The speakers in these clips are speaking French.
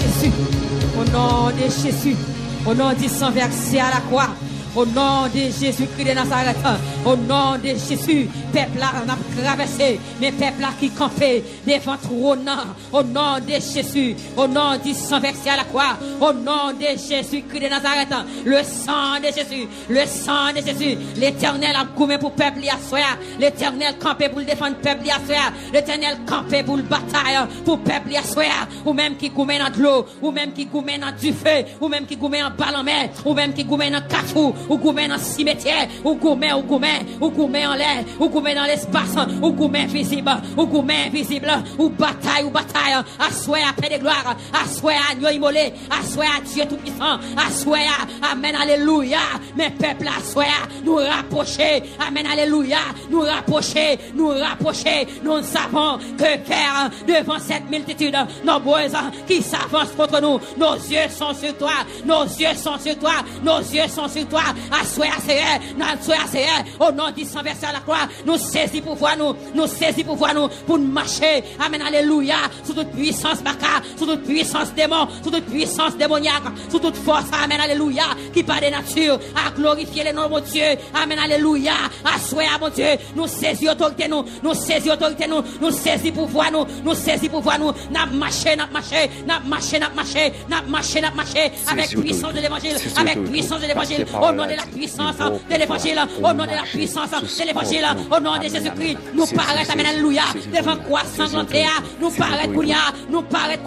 Jésus, au nom de Jésus, au nom du sang versé à la croix, au nom de Jésus-Christ de Nazareth, au nom de Jésus, peuple là, on a traversé, mais peuple là qui campait devant trône, au nom de Jésus, au nom du sang versé à la croix, au nom de Jésus-Christ de Nazareth, le sang de Jésus, le sang de Jésus, l'Éternel a gommé pour peuple à soir, l'Éternel campé pour le défendre peuple à soir, l'Éternel campé pour le bataille pour peuple à soir, ou même qui gommé dans de l'eau, ou même qui gommé dans du feu, ou même qui gommé en ballon mer, ou même qui gommé dans carrefour, ou gommé dans cimetière, ou gommé en l'air, ou gommé dans l'espace, ou gommé visible, ou gommé invisible, ou bataille, assoyer à paix de gloire, assoyer à Dieu immolé, assoyer à Dieu tout-puissant, assoyer, amen, alléluia, mes peuples, assoyer, nous rapprocher, amen, alléluia, nous rapprocher, nous savons que faire devant cette multitude nombreuse qui s'avance contre nous, nos yeux sont sur toi, nos yeux sont sur toi, nos yeux sont sur toi, assoyer, au nom du sang versé à la croix, nous saisis pour voir nous, pour marcher, amen, alléluia, sous toute puissance baka, sous toute puissance démon, sous toute puissance démoniaque, sous toute force, amen, alléluia, qui par des natures, à glorifier le nom de mon Dieu, amen, alléluia, assoyer à mon Dieu, nous saisis autorité, nous saisis pour voir nous, n'a marché, avec puissance de l'évangile, au nom de la puissance de l'évangile, au nom de la puissance de l'évangile, au nom de Jésus-Christ, nous paraît, amen, alléluia, devant quoi sanglantée, nous paraît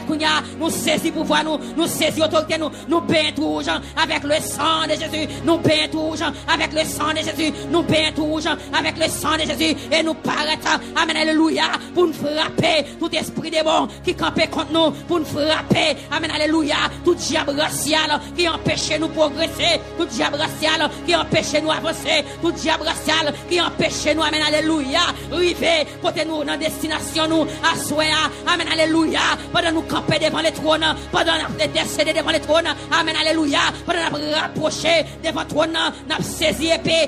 Kounia, nous saisis pour voir nous saisis autorité, nous baignons tout rouge avec le sang de Jésus, nous baignons tout rouge avec le sang de Jésus, nous baignons tout rouge avec le sang de Jésus, et nous paraître, amen, alléluia, pour nous frapper tout esprit démon qui campait contre nous, pour nous frapper, amen, alléluia, tout diable racial qui empêchait nous progresser, tout diable racial qui empêchait nous avancer, tout diable racial qui empêchait nous, amen, alléluia, river, porter nous dans destination, nous, assoir, amen, alléluia, pendant nous camper devant les trônes, pendant nous décéder devant les trônes, amen, alléluia, pendant nous rapprocher devant le trône, nous saisi épée,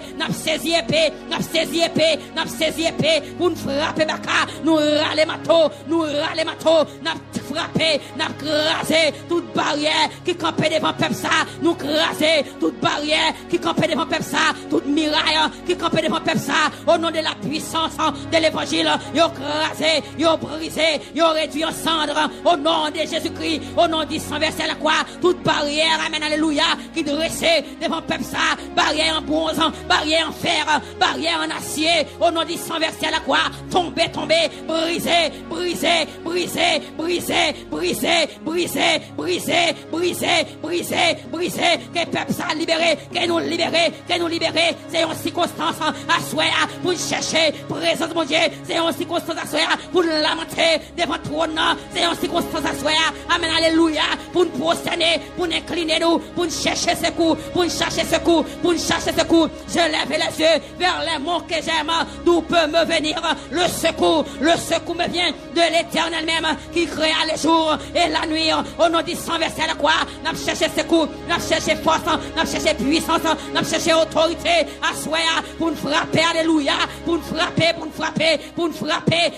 pour nous frapper baka, nous râler mato, nous frapper, nous craser toute barrière qui campait devant peuple ça, nous craser toute barrière qui campait devant peuple ça, toute miraille qui campait devant peuple ça, au nom de la puissance de l'évangile, yo crasé, yo brisé, yo réduit en cendres, au nom de Jésus-Christ, au nom du sang versé à la croix, toute barrière, amen, alléluia, qui dressait devant peuple ça, barrière en bronze, barrière en fer, barrière en acier, au nom du sang versé à la croix, tomber, brisé, que peuple ça libéré, que nous libérer, c'est une circonstance à souhait pour chercher présence de mon Dieu, c'est une circonstance à souhait pour lamenter devant trône, c'est une circonstance à souhait, amen, alléluia, pour nous prosterner, pour nous incliner nous, pour nous chercher secours, je lève les yeux vers les mots que j'aime, d'où peut me venir le secours me vient de l'Éternel même, qui créa les jours et la nuit, au nom du sang versé à la croix, nous cherchons secours, nous cherchons force, nous cherchons puissance, nous cherchons autorité, à souhait, pour nous frapper, alléluia, pour nous frapper,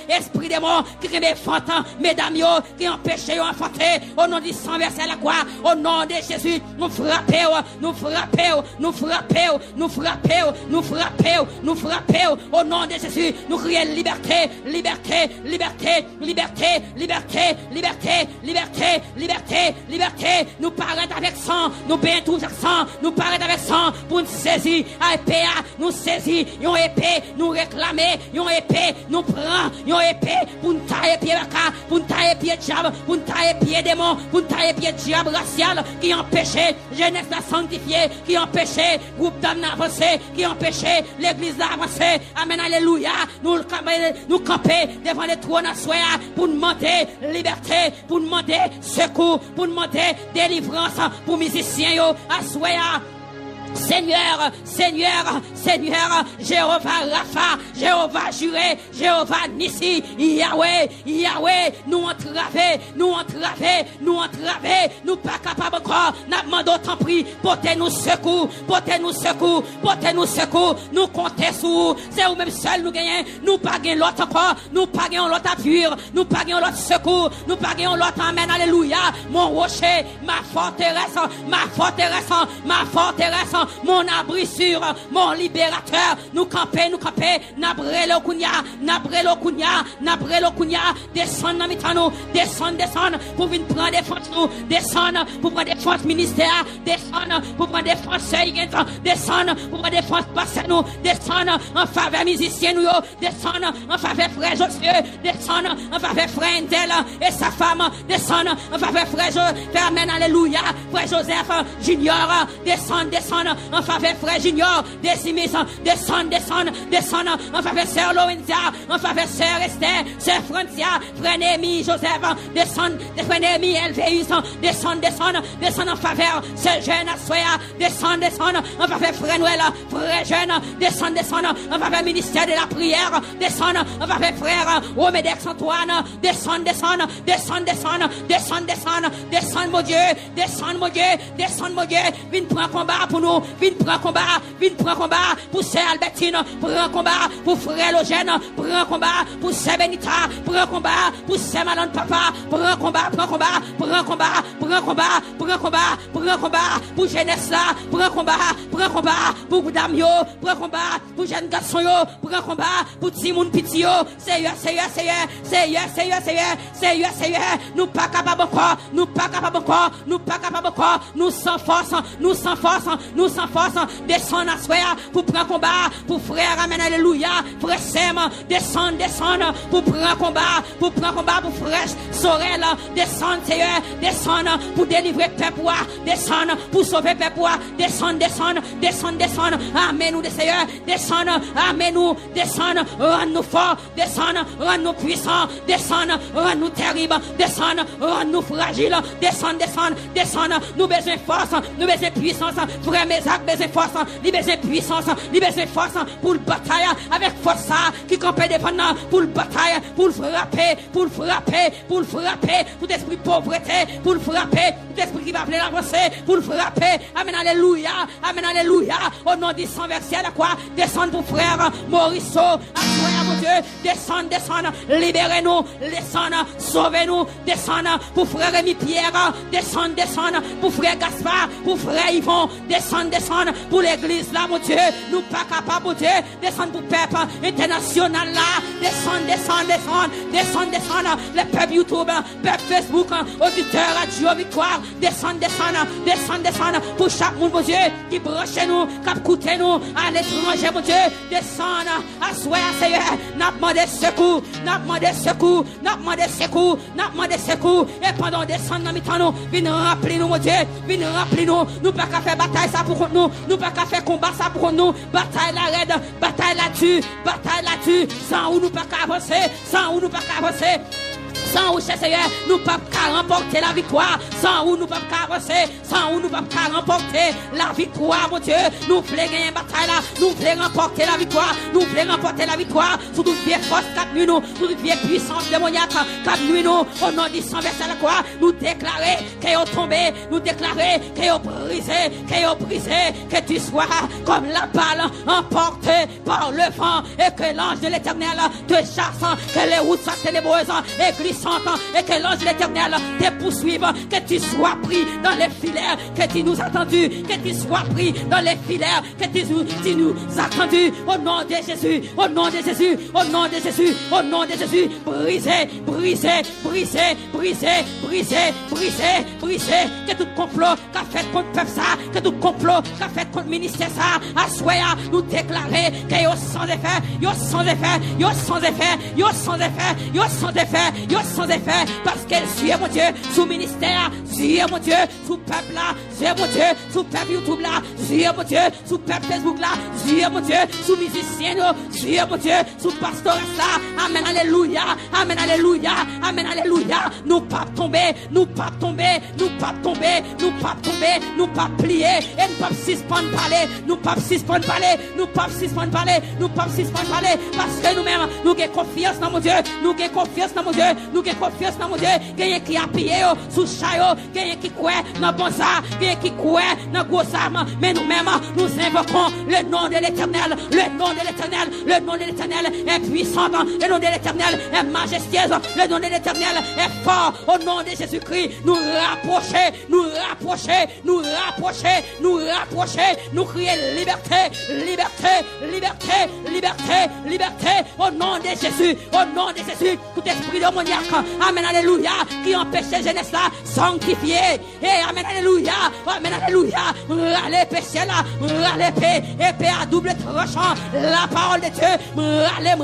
esprit démon, qui est fantin, mesdames, qui empêche enfanter, au nom du sang versé à la croix, au nom de Jésus, nous frapper, au nom de Jésus, nous crions liberté, nous paraît avec sang, nous payons tout avec sang, nous paraît avec sang, pour nous saisir, à épée, nous saisir, yon épée, nous réclamer, yon épée, nous prend, yon épée, pour nous tailler pied baka, pour nous tailler pied diable, pour nous tailler pied démon, pour nous tailler pied diable racial, qui empêchait jeunesse à sanctifier, qui empêchait groupe d'âmes d'avancer, qui empêchait l'église d'avancer, amen, alléluia, nous camper devant les trônes à soi, pour nous demander liberté, pour nous demander secours, pour nous demander délivrance, pour musiciens, à soi, Seigneur, Seigneur, Seigneur, Jéhovah Rapha, Jéhovah Juré, Jéhovah Nissi, Yahweh, Yahweh, nous entraver, nous pas capables encore, nous demandons tant pis, portez-nous secours, nous comptez sur, c'est vous même seul nous gagnons, nous pas gagnons l'autre encore, nous pas gagnons l'autre appui, nous pas gagnons l'autre secours, nous pas gagnons l'autre amen, alléluia, mon rocher, ma forteresse, mon abri sûr, mon libérateur, nous camper, nabré le kounia, descendre dans mitano, descendre, pour venir prendre défense nous, descendre, pour prendre défense ministère, descendre, pour prendre défense seigneur, descendre, pour prendre défense passer nous, descendre, en faveur musicien nous, descendre, en faveur frère Josué, descendre, en faveur frère Endel et sa femme, descendre, en faveur frère Amen, alléluia, frère Joseph Junior, descendre, en faveur frère Junior, Décimis, descendre, en faveur sœur Lorenza, en faveur sœur Esther, sœur Francia, frère Némi, Joseph, descendre, frère Némi, Elvéus, descendre, en faveur sœur jeune Assoya, descendre, en faveur frère Noël, frère jeune, descendre, en faveur ministère de la prière, descendre, en faveur frère Omedex Antoine, descendre, mon Dieu, viens prendre combat pour nous, viens prendre combat pour sœur Albertine, prends combat pour frère Logène, prends combat pour sœur Benita, prends combat pour sœur Malone Papa, prends combat pour jeunesse là, prends combat pour Damio, prends combat pour jeune garçon yo, prends combat pour Timoun Pitio, Seigneur, nous pas capable encore, nous sans force, descendre à soi pour prendre combat, pour frère, amen, alléluia, frère Sem, descendre, pour prendre combat, pour frère Sorel, descendre, pour délivrer peuple, descendre, pour sauver peuple, descendre, amen, nous, Seigneur, descendre, amen, nous, descendre, rends-nous forts, descendre, rends-nous puissants, descendre, rends-nous terribles, descendre, rends-nous fragiles, descendre, nous besoin force, nous besoin puissance, frère Mésac, besoin force, nous besoin puissance, nous besoin force pour le bataille, avec force qui campait dépendant, pour le bataille, pour le frapper, tout esprit pauvreté, pour le frapper, tout esprit qui va appeler l'avancée, pour le frapper, amen, alléluia, au nom du sang versé à la croix, descendre pour frère Morisseau, assoyez mon Dieu, descendre, libérez-nous, sauvez-nous, descendre pour frère Rémi Pierre, descendre pour frère Gaspard, pour frère Yvon, descendre pour l'église là, mon Dieu, nous pas capables, mon Dieu, descendre pour peuple international là, descendre, les peuples YouTube, peuple Facebook, auditeurs, radio, victoire, descendre, pour chaque monde, mon Dieu, qui branche nous, qui écoute nous, à l'étranger, mon Dieu, descendre, assoyez, Seigneur, n'a demandé secours, et pendant descendre dans mi-temps, nous, viens remplir nous, mon Dieu, nous pas qu'à faire bataille ça pour nous pas qu'à faire combat ça pour nous, bataille la raide, bataille là-dessus, sans où nous pas qu'à avancer, sans où, Seigneur, nous ne pouvons pas remporter la victoire. Sans où nous ne pouvons pas avancer. Sans où nous ne pouvons pas remporter la victoire, mon Dieu. Nous voulons gagner une bataille là. Nous voulons remporter la victoire. Sous toute vieille force, 4 nuits, nous. Sous toute vieille puissance démoniaque, 4 nuits, nous. Au nom du sang versé à la croix, nous déclarer qu'ils ont tombé. Nous déclarer qu'ils ont brisé. Que tu sois comme la balle emportée par le vent. Et que l'ange de l'éternel te chasse. Que les routes soient ténébreuses et glissantes. Et que l'ange de l'éternel te poursuive, que tu sois pris dans les filaires, que tu nous as attendus, que tu sois pris dans les filaires, que tu nous as attendus, au nom de Jésus, brisez, que tout complot qu'a fait contre peuple ça, que tout complot qu'a fait contre ministère ça, à soya, nous déclarer que yo sans effet, sans effet, parce qu'elle suit, mon Dieu, sous ministère, suit, mon Dieu, sous peuple là, suit, mon Dieu, sous peuple YouTube là, suit, mon Dieu, sous peuple Facebook là, suit, mon Dieu, sous musicien, suit, mon Dieu, sous pasteur là, amen, alléluia, amen, alléluia, amen, alléluia, nous pas tomber, nous pas tomber, nous pas tomber, nous pas tomber, nous pas plier, et nous pas suspendre parler, nous pas suspendre parler, nous pas suspendre parler, nous pas suspendre parler, parce que nous-mêmes, nous avons confiance dans mon Dieu, nous avons confiance dans mon Dieu, nous avons confiance dans mon Dieu, quelqu'un qui a pillé sous chaillot, quelqu'un qui croit dans bon ça, quelqu'un qui croit dans gros armes, mais nous-mêmes, nous invoquons le nom de l'Éternel, le nom de l'Éternel, le nom de l'Éternel est puissant, le nom de l'Éternel est majestueux, le nom de l'Éternel est fort, au nom de Jésus-Christ, nous rapprocher, nous rapprocher, nous rapprocher, nous rapprocher, nous crier liberté, liberté, liberté, liberté, liberté, au nom de Jésus, au nom de Jésus, tout esprit démoniaque, amen, alléluia, qui empêchait jeunesse là, sanctifié, et amen, alléluia, râler péché là, râler épée à double tranchant, la parole de Dieu, râler,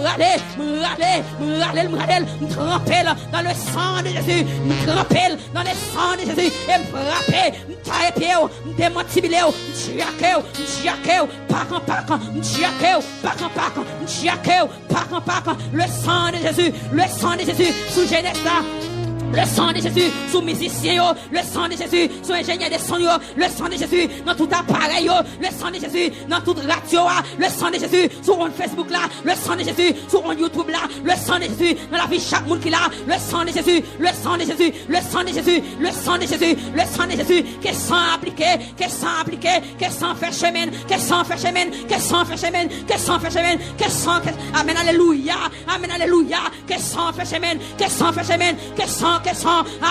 tremper dans le sang de Jésus, tremper dans le sang de Jésus, et me frapper, me tailler pied, démantibiler, le sang de Jésus, sous jeunesse là. Le sang de Jésus sous musicien, le sang de Jésus sous ingénieur de son, le sang de Jésus dans tout appareil, le sang de Jésus dans toute radio, le sang de Jésus sur mon Facebook là, le sang de Jésus sur mon YouTube là, le sang de Jésus dans la vie de chaque monde qui l'a, le sang de Jésus, le sang de Jésus, le sang de Jésus, le sang de Jésus, le sang de Jésus, que sang appliqué, que sang appliqué, que sang fait chemin, que sang fait chemin, que sang fait chemin, que sang fait chemin, que sang, amen, alléluia, que sang fait chemin, que sang fait chemin, que sang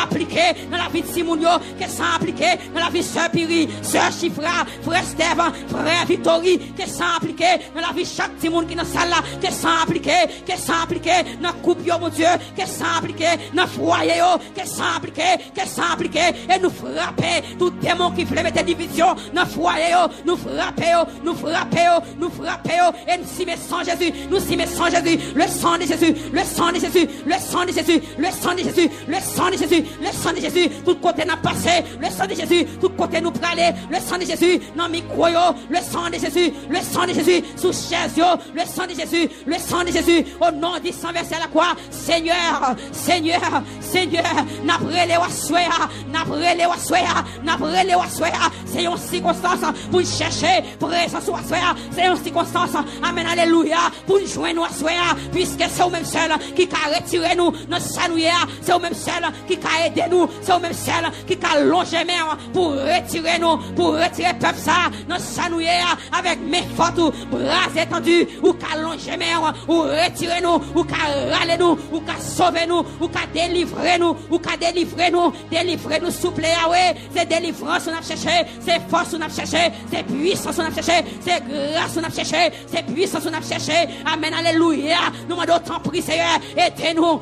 appliqué dans la vie de Simonio, que sang appliqué dans la vie de Sœur Piri, Sœur Chifra, Frère Steve, Frère Victory, que sang appliqué dans la vie de chaque petit monde qui est dans la salle là, que sang appliqué dans la coupe, mon Dieu, que sang appliqué dans le foyer, que sang appliqué, et nous frapper tout démon qui voulait mettre division dans le foyer, nous frapper, et nous s'y mettons sans Jésus, le sang de Jésus, le sang de Jésus, le sang de Jésus, le sang de Jésus, le sang de Jésus, le sang de Jésus, tout côté n'a passé, le sang de Jésus, tout côté nous praler, le sang de Jésus, dans micro yo, le sang de Jésus, sous chaise yo, le sang de Jésus, au nom du sang versé à la croix, Seigneur, n'après les wassoya, c'est une circonstance pour chercher présence wassoya, c'est une circonstance, amen, alléluia, pour nous joindre wassoya, puisque c'est au même seul qui a retiré nous, notre sanouya, c'est au même seul qui a aidé nous, c'est au même seul qui a longé mer pour retirer nous, pour retirer peuple ça, notre sanouya, avec mes fortes, bras étendus, ou qu'a longé mer, ou retirer nous, ou qu'a râler nous, ou qu'a sauver nous, ou qu'a délivrer nous, délivrer nous, souple Yahweh, c'est délivrance on a cherché, c'est force on a cherché, c'est puissance on a cherché, c'est grâce on a cherché, c'est puissance on a cherché, amen, alléluia, nous demandons tant prix Seigneur, aidez-nous,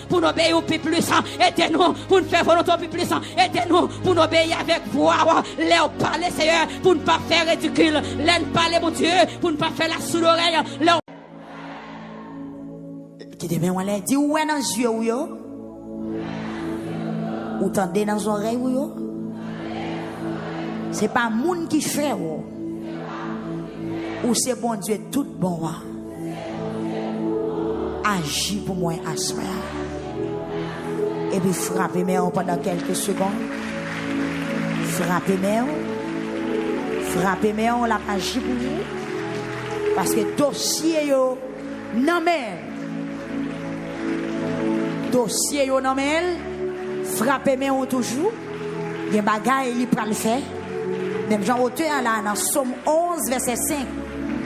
pour nous obéir au plus, aidez-nous, pour nous faire volonté au plus, aidez-nous, pour nous obéir avec voix, leur parler Seigneur, pour ne pas faire ridicule, leur parler mon Dieu, pour ne pas faire la sous l'oreille, leur qui devait on dit ouais dans les yeux ou tendez dans les oreilles c'est pas monde qui fait ou c'est bon Dieu tout bon agis pour moi à soir et puis frappez-moi pendant quelques secondes, frappez-moi la agit pour vous parce que dossier yo non mais dossier yo non mais frappez-moi toujours il y a bagaille il peut le faire même Jean auteur là dans Somme 11 verset 5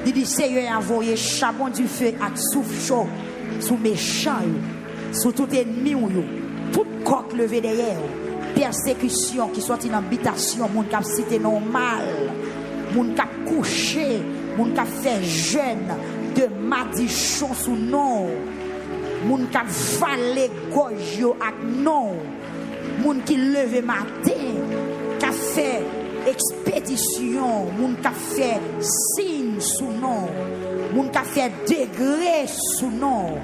il dit Seigneur a envoyé charbon du feu à souffle chaud sous méchants sous tout ennemi tout coq levé derrière persécution qui soit une habitation moun k'ap cité normal moun k'ap couché moun k'ap fait jeûne de madichon sous nom moun k'ap valé gorge yo ak non moun qui levé matin k'ap fait expédition moun k'ap fait signe sous nom moun k'ap fait degré sous nom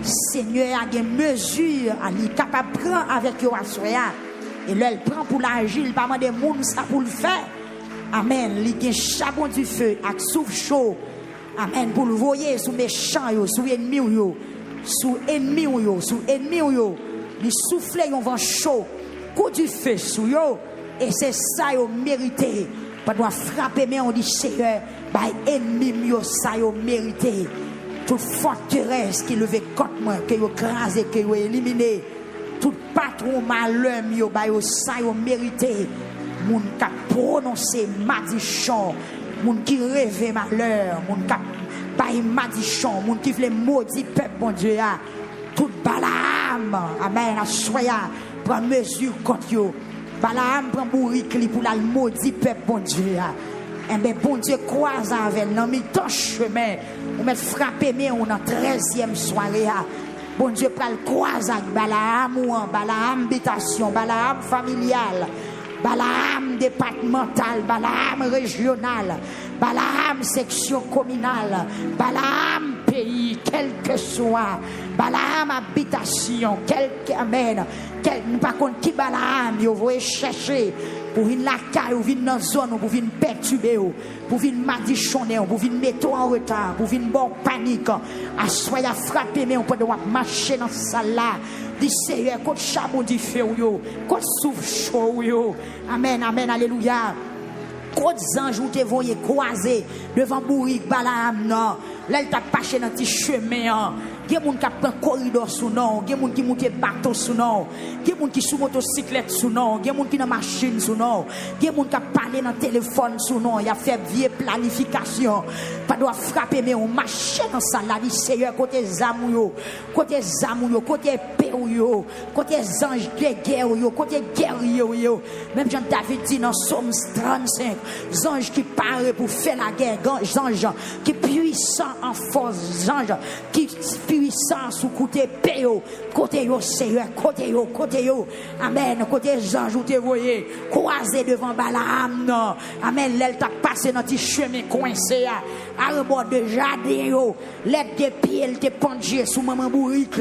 Seigneur a des mesures, il est capable de prendre avec eux à soya. Et là, il prend pour l'agir, il pas demander monde ça pour le faire. Amen. Il y a charbon du feu, avec souffle chaud. Amen. Pour le voyer sous méchants, sous ennemis, sous ennemis, il souffle un vent chaud, coup du feu sous eux. Et c'est ça yo mérité. Pas doit frapper mais on dit Seigneur, bah ennemi yo ça yo mérité. Toute forteresse qui levait contre moi, que yo crasé, que yo éliminé. Tout patron malheur yo bah yo ça yo mérité. Moun qui prononcé malédiction, moun qui rêve malheur, moun qui bah malédiction, moun qui veut maudit peuple bon Dieu a. Tout Balaam, amen, soya prend mesure contre yo. Balaam prend bourrique pour la maudit peuple bon Dieu. Et bien bon Dieu croise avec nous, mi ton chemin, on met frapper mais on en 13e soirée. Bon Dieu prend le croise avec Balaam ou Balaam habitation, Balaam familial, Balaam départemental, Balaam régional, Balaam section communale, Balaam pays, quel que soit, Balaam habitation, amen, par contre qui Balaam, vous voulez chercher pour venir la caille, ou venir dans la zone, pour venir perturber, pour venir madichonner, pour venir mettre en retard, pour venir bon panique, à soyez frappé, mais on peut devoir marcher dans cette salle là. Dis Seigneur, quand charbon du feu, quand souffle chaud, amen, amen, alléluia. Quand anges ou te voyez croiser devant bourrique Balaam, non, là il t'a passé dans petit chemin. Il y a des gens qui prennent un corridor sous nous, il y a des gens qui montent bateau sous nous, il y a des gens qui sont motocyclette sous nous, il y a des gens qui sont machine sous nous, il y a des gens qui parlent dans le téléphone sous nous, il y a fait vieille planification. Pas doit frapper, mais on marche dans ça, la vie, Seigneur, côté zamouyo, côté péouyo, côté ange de guerre, côté guerrier, même Jean David dit dans Psaume 35, anges qui parlent pour faire la guerre, anges qui puissant en force, anges qui puissant sous côté péo, côté yo Seigneur, côté yo, amen, côté ange où te voyez, croisé devant Balaam, non, amen, l'elle t'a passé dans petit chemin coincé, à rebord de jardin yo, l'aide des pieds, elle te penché sous maman bourrique,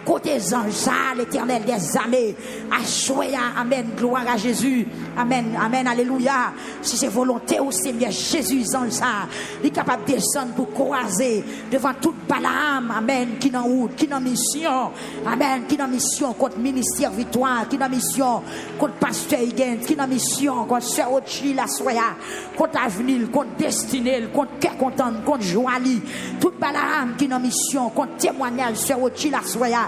côté ange, ça, l'éternel des armées, assoya, amen, gloire à Jésus, amen, amen, alléluia. Si c'est volonté au Seigneur Jésus, ange, ça, il est capable de descendre pour croiser devant toute Balaam, amen, qui dans route, qui dans mission, amen, qui dans mission contre ministère victoire, qui dans mission contre pasteur Higgins, qui dans mission contre sœur Ochi, la soya, contre avenir, contre destinée, contre cœur content, contre joie, toute Balaam qui dans mission contre témoignage, sœur Ochi, la soya.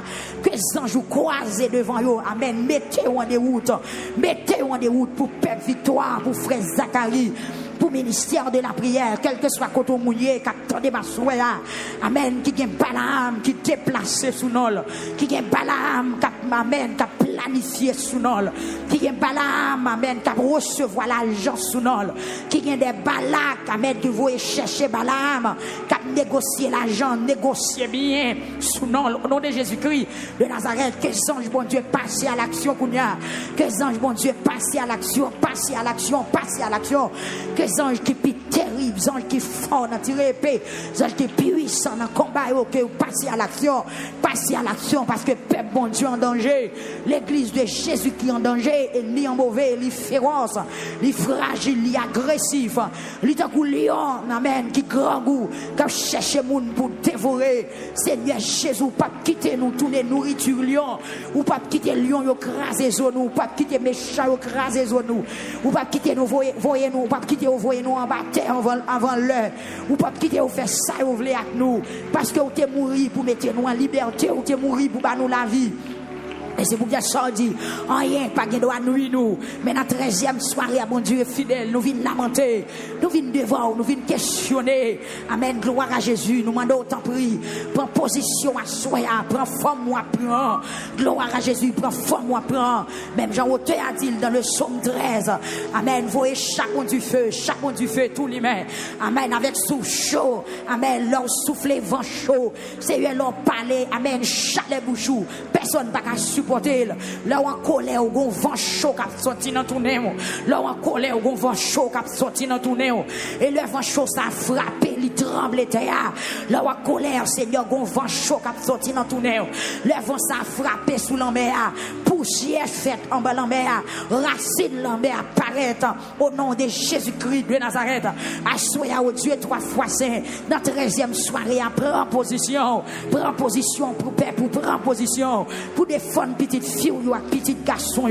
Que les anges croisent devant eux. Amen. Mettez-vous en déroute pour perdre victoire, pour frère Zacharie, pour ministère de la prière, quel que soit côté mouillé, qu'attendez ma soya. Amen. Qui gagne Balaam, qui déplacé sous nous, qui gagne Balaam, amen, qui planifié sous nous, qui gagne Balaam, amen, qui recevoir l'argent sous nous, qui gagne des Balak, amen, qui veut chercher Balaam, qui négocier l'argent, négocier bien sous nous, au nom de Jésus-Christ de Nazareth. Que les anges, bon Dieu, passez à l'action, que les anges, bon Dieu, passez à l'action, passez à l'action, passez à l'action. Que les anges qui sont terribles, les anges qui font dans tirer épée, les anges qui puissants dans le combat, que vous passez à l'action, parce que peuple, bon Dieu, en danger, l'église de Jésus qui est en danger, et ni en mauvais, ni féroce, ni fragile, ni agressif, ni tant que lion, amen, qui grand goût, qui cherche moun pour dévorer. Seigneur Jésus, pas quitter nous, tourner nourriture lion, ou pas quitter lion, yo craser zone nous, pas quitter méchant, yo craser zone nous, ou pas quitter nous, voyez nous, pas quitter voyez nous en bataille avant l'heure, ou pas quitter vous faire ça, vous voulez avec nous, parce que vous êtes mouru pour mettre nous en liberté, vous êtes mouru pour nous la vie. Et c'est pour que ça dit, rien, pas de droit nous, mais dans la 13e soirée, bon Dieu fidèle, nous venons lamenter, nous venons devant, nous venons questionner. Amen, gloire à Jésus, nous demandons autant prix, prends position à soi, prends forme, moi, prends, gloire à Jésus, prends forme, moi, prends. Même Jean Auteur a dit dans le psaume 13, amen, voyez chacun du feu, tout les mains, amen, avec souffle chaud, amen, leur souffle vent chaud, c'est eux leur parler, amen, chalet bouchou, personne n'a pas supporter supporter. Là, en colère, on vent chaud qui a sorti dans tout néo. Là, en colère, on vent chaud qui a sorti dans tout néo. Et le vent chaud, ça a frappé, il tremble, terre. Là, en colère, Seigneur, on vent chaud qui a sorti dans tout néo. Le vent, ça a frappé sous l'enmer. Poussière faite en bas l'enmer. Racine l'enmer apparaît. Au nom de Jésus-Christ de Nazareth. Assoya au Dieu 3 fois saint. Dans 13e soirée, prends position. Prends position pour peuple, prends position. Pour défendre petite fille ou petit garçon.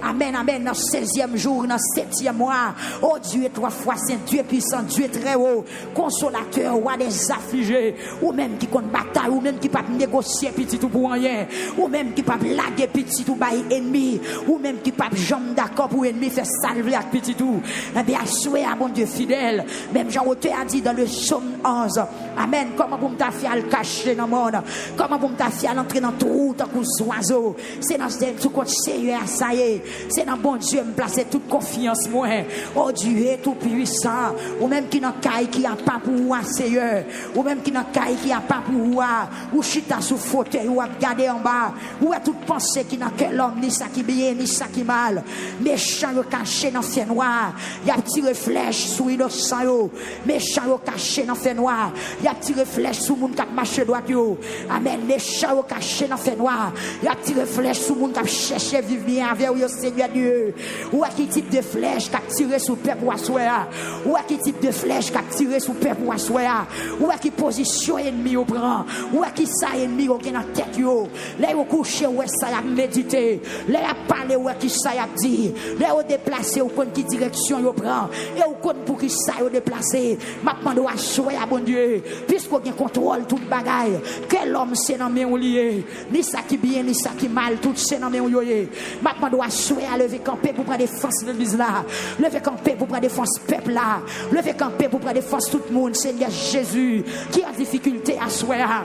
Amen, amen. Dans 16e jour, dans 7e mois. Oh Dieu 3 fois saint, Dieu puissant, Dieu très haut. Consolateur, roi des affligés. Ou même qui compte bataille, ou même qui peut négocier petit ou pour rien. Ou même qui peut laguer petit ou bailler ennemi. Ou même qui peut jambe d'accord pour ennemi faire salver avec petit ou. Eh bien, souhait à mon Dieu fidèle. Même Jean-Auteur a dit dans le psaume 11. Amen. Comment vous m'ta fait le cacher dans le monde? Comment vous m'ta fait l'entrer dans tout route en coup oiseau? C'est dans tout côté Seigneur, ça y est. C'est dans bon Dieu me placer toute confiance moi. Oh Dieu est tout puissant. Ou même qui n'a caille qui a pas pour moi Seigneur. Ou même qui n'a caille qui a pas pour moi. Ou chita sous fauteuil ou a regarder en bas. Ou a toute pensée qui n'a que l'homme ni ça qui bien ni ça qui mal. Méchant yo caché dans fait noir. Y a tiré flèche sous innocent yo. Méchant yo caché dans fait noir. Y a tiré flèche sous moun qui marché droit yo. Amen. Méchant yo caché dans fait noir. Y a tiré flèche sous moun qui chercher vivre bien avec yo Seigneur Dieu. Ou à qui type de flèche qui a tiré sous peuple ou assoya. Ou à qui type de flèche qui a tiré sous peuple ou assoya. Ou à qui position ennemi au prend. Ou à qui ça ennemi au dans tête yo. Là au coucher où ça y a médité. Là y a parlé où qui ça y a dit. Là au déplacer ou kon qui direction yo prend. Et ou kon pour qui ça yo déplacer. Maintenant doit assoya bon Dieu. Puisqu'on gagne contrôle toute bagaille. Que l'homme c'est dans main ou lié. Ni ça qui bien ni ça qui mal tout c'est dans main ou yoyé. Maintenant doit assoya lever camper pour prendre défense de l'église là. Lever camper pour prendre défense peuple là. Lever camper pour prendre défense tout le monde. Seigneur Jésus qui a difficulté à soya.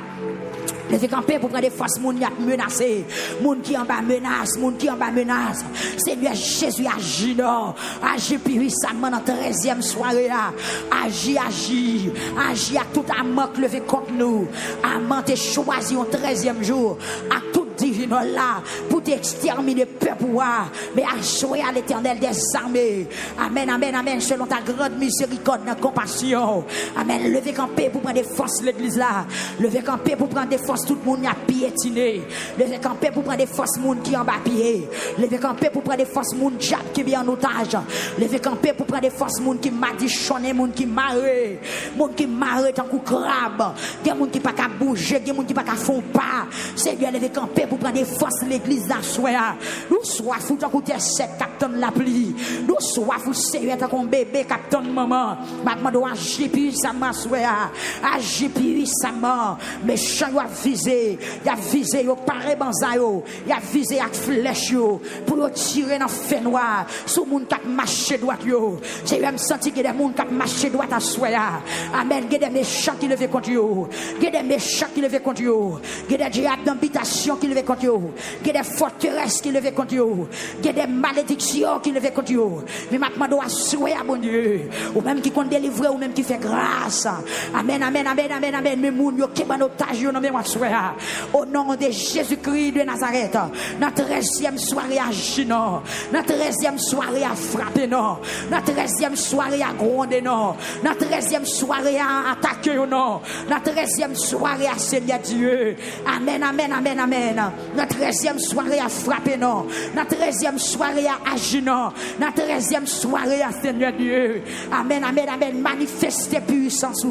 Lever camper pour prendre des forces, moun qui a menacé, moun qui en bas menace, moun qui en bas menace. Seigneur Jésus agit non, agit puissamment dans 13e soirée là. Agit à tout amant levé contre nous. Amant t'es choisi au 13e jour, à tout divin là, pour t'exterminer peuple, mais assurer à l'Éternel des armées. Amen, amen, amen, selon ta grande miséricorde, ta compassion. Amen, lever camper pour prendre des forces l'église là. Lever camper pour prendre des forces tout le monde qui a piétiné. Lever camper pour prendre des forces monde qui en bas pied. Lever camper pour prendre des forces monde qui est bien en otage. Lever camper pour prendre des forces monde qui m'a dit chonné, monde qui marre tant coup crabe. Des monde qui pas qu'à bouger, des monde qui pas qu'à fond pas. Seigneur, lever camper pour prendre des forces l'église là soir. Nous soif tant coup t'es sec captain la pluie. Nous soif Seigneur tant qu'on bébé captain maman. Maintenant doit agir puissamment soir. Agir puissamment. Méchant yo a visé yo paré banza yo, y a visé avec flèche yo pour tirer dans feu noir sous moun qui marcher droit yo. J'ai même senti que des moun qui marcher droit à soya. Amen. Il y a des méchants qui levé contre yo. Il y a des méchants qui levé contre yo. Il y a des diables d'habitation qui levé contre yo. Il y a des forteresses qui levé contre yo. Il y a des malédictions qui levé contre yo. Mais maintenant doit soya bon Dieu. Ou même qui compte délivrer ou même qui fait grâce. Amen, amen, amen, amen, amen. Mais moun yo qui ban otage yo non mais au nom de Jésus-Christ de Nazareth, notre 13e soirée à Gino, notre 13e soirée à frapper, non, notre 13e soirée à gronder, non, notre 13e soirée à attaquer, non, notre 13e soirée à Seigneur Dieu. Amen, amen, amen, amen. Notre 13e soirée à frapper, non, notre 13e soirée à agir, non, notre 13e soirée à Seigneur Dieu. Amen, amen, amen. Manifestez puissance,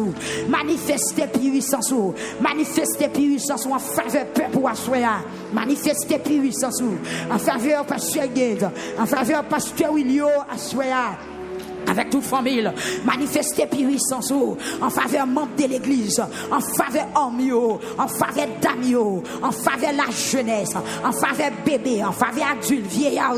manifestez puissance, manifestez puissance en faveur peuple ou assoya. Manifestez puissance en faveur pasteur Guide, en faveur pasteur William assoya. Avec toute famille, manifester puissance en faveur membre de l'église, en faveur homme, en faveur dame, en faveur la jeunesse, en faveur bébé, en faveur adulte, vieillard,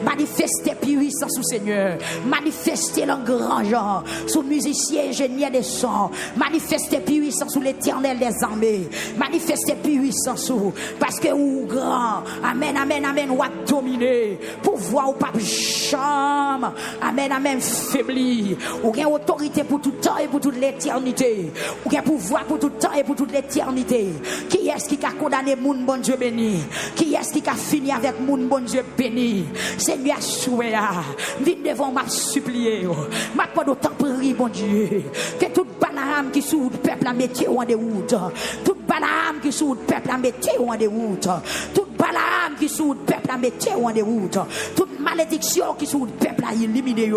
manifester puissance au Seigneur, manifester le grand genre, sous musicien, ingénieur des sons, manifester puissance sous l'Éternel des armées, manifester puissance parce que ou grand, amen, amen, amen, ou a dominé, pouvoir ou pas chambre, amen, amen. affaibli. Ou gain autorité pour tout temps et pour toute l'éternité. Ou gain pouvoir pour tout temps et pour toute l'éternité. Qui est-ce qui a condamné mon bon Dieu béni? Qui est-ce qui a fini avec mon bon Dieu béni? Seigneur, souhait, viens devant m'a supplié. M'a pas d'autant prier, bon Dieu. Que toute banane qui sous le peuple a mettez en déroute. Toute banane qui sous le peuple a mettez en déroute. Toute banane qui sous le peuple a mettez en déroute. Toute malédiction qui sous le peuple a éliminé.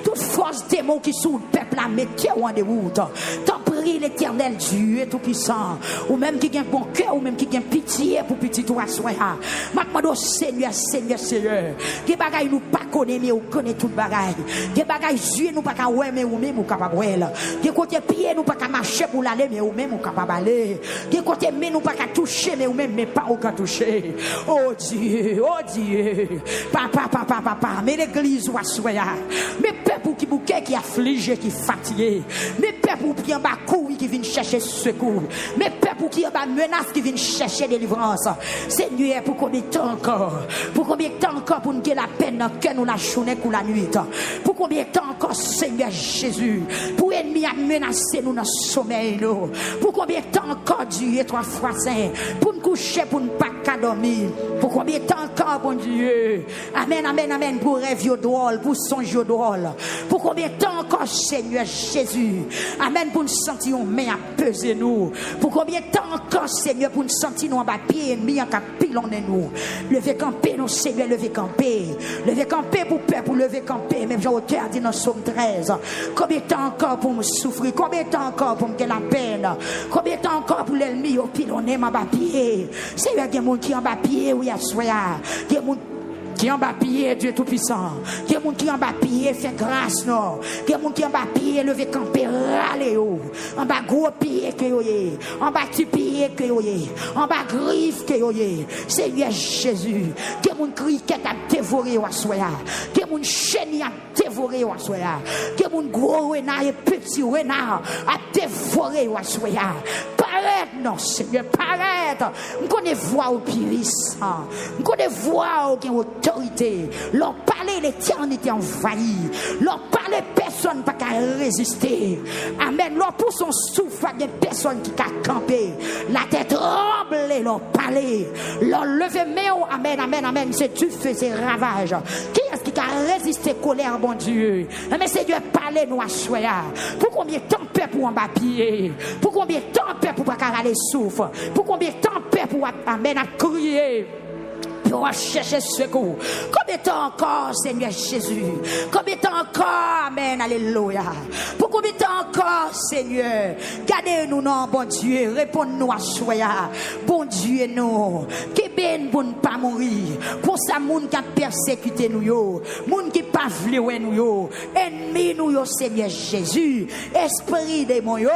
Toute force démon qui sous le peuple a mettez en déroute. T'en prie l'éternel Dieu tout-puissant. Ou même qui a un bon cœur, ou même qui a pitié pour petit toi soya. Ma demande au Seigneur, Seigneur, Seigneur. Des bagailles nous pas connaît, mais on connaît toute bagaille. Des bagailles yeux nous pas qu'à ouais, mais ou même ou capable ouais. Des côté pied nous pas qu'à marcher pour l'aller, mais ou même ou capable aller. Des côté main nous pas qu'à toucher, mais ou même mais pas ou qu'à toucher. Oh Dieu, papa, mais l'église va soya. Mais peuple qui bouquet, qui affligé, qui fatigué. Mais peuple qui en bas courir, qui vient chercher secours. Mais peuple qui en bas menace, qui vient chercher délivrance. Seigneur, pour combien de temps encore? Pour combien de temps encore pour nous la peine que nous la journée ou la nuit? Pour combien de temps encore, Seigneur Jésus? Pour ennemi à menacer nous dans le sommeil, nous. Pour combien de temps encore, Dieu, 3 fois saint? Pour nous coucher, pour ne pas dormir. Pour combien de temps encore, bon Dieu? Amen, amen, amen. Pour rêve drôle, pour songe drôle. Pour combien de temps encore, Seigneur Jésus? Amen, pour nous sentir une main à peser nous. Pour combien de temps encore, Seigneur, pour nous sentir nous en bas pied ennemi en capilon de nous. Levez camper, nous, Seigneur, levez camper. Levez camper pour peuple, pour lever camper. Même Jean-Auteur dit dans Somme 13. Combien de temps encore pour me souffrir? Combien de temps encore pour me faire la peine? Combien de temps encore pour l'ennemi au pilonné en bas pied? Seigneur, il y a des gens qui en bas pied, oui, à soi. Il y a des gens qui en bas pied, Dieu tout-puissant. Il y a des gens qui en bas pied, fait grâce, non. Il y a des gens qui en bas pied, levé camper, râler, en bas gros pied, que yoye. En bas petit pied, que yoye. En bas griffe, que yoye. Seigneur Jésus. Il y a des gens qui criquet à dévorer, ou à soi. Il y a des gens chenilles à dévorer, ou à soi. Il y a des gens gros renard et petit renard à dévorer, ou à soi. Paraître, non, Seigneur, paraître. On connaît voix au puissant. On connaît voix qui ont autorité. Leur parler, l'éternité envahie. Leur parler, personne n'a qu'à résister. Amen. Leur pour son souffle, il y a personne qui a campé. La tête tremble, leur parler. Leur lever, mais amen, amen, amen. C'est tu fais ces ravages. Qui est-ce qui a résisté colère, bon Dieu? Mais c'est Dieu parler, nous, à soi. Pour combien de temps paix pour en bas pied? Pour combien de temps paix pour pas aller souffle? Pour combien de temps paix pour amen à crier? Pour chercher secours. Combien de temps encore, Seigneur Jésus? Combien de temps encore, amen, alléluia. Pour combien de temps encore, Seigneur? Gardez-nous, non, bon Dieu. Réponds-nous à soi. Bon Dieu, non. Qui ben pour ne pas mourir. Pour ça, moun qui a persécuté nous, yo. Moun qui pas voulu nous, yo. Ennemi nous, yo, Seigneur Jésus. Esprit démon, yo.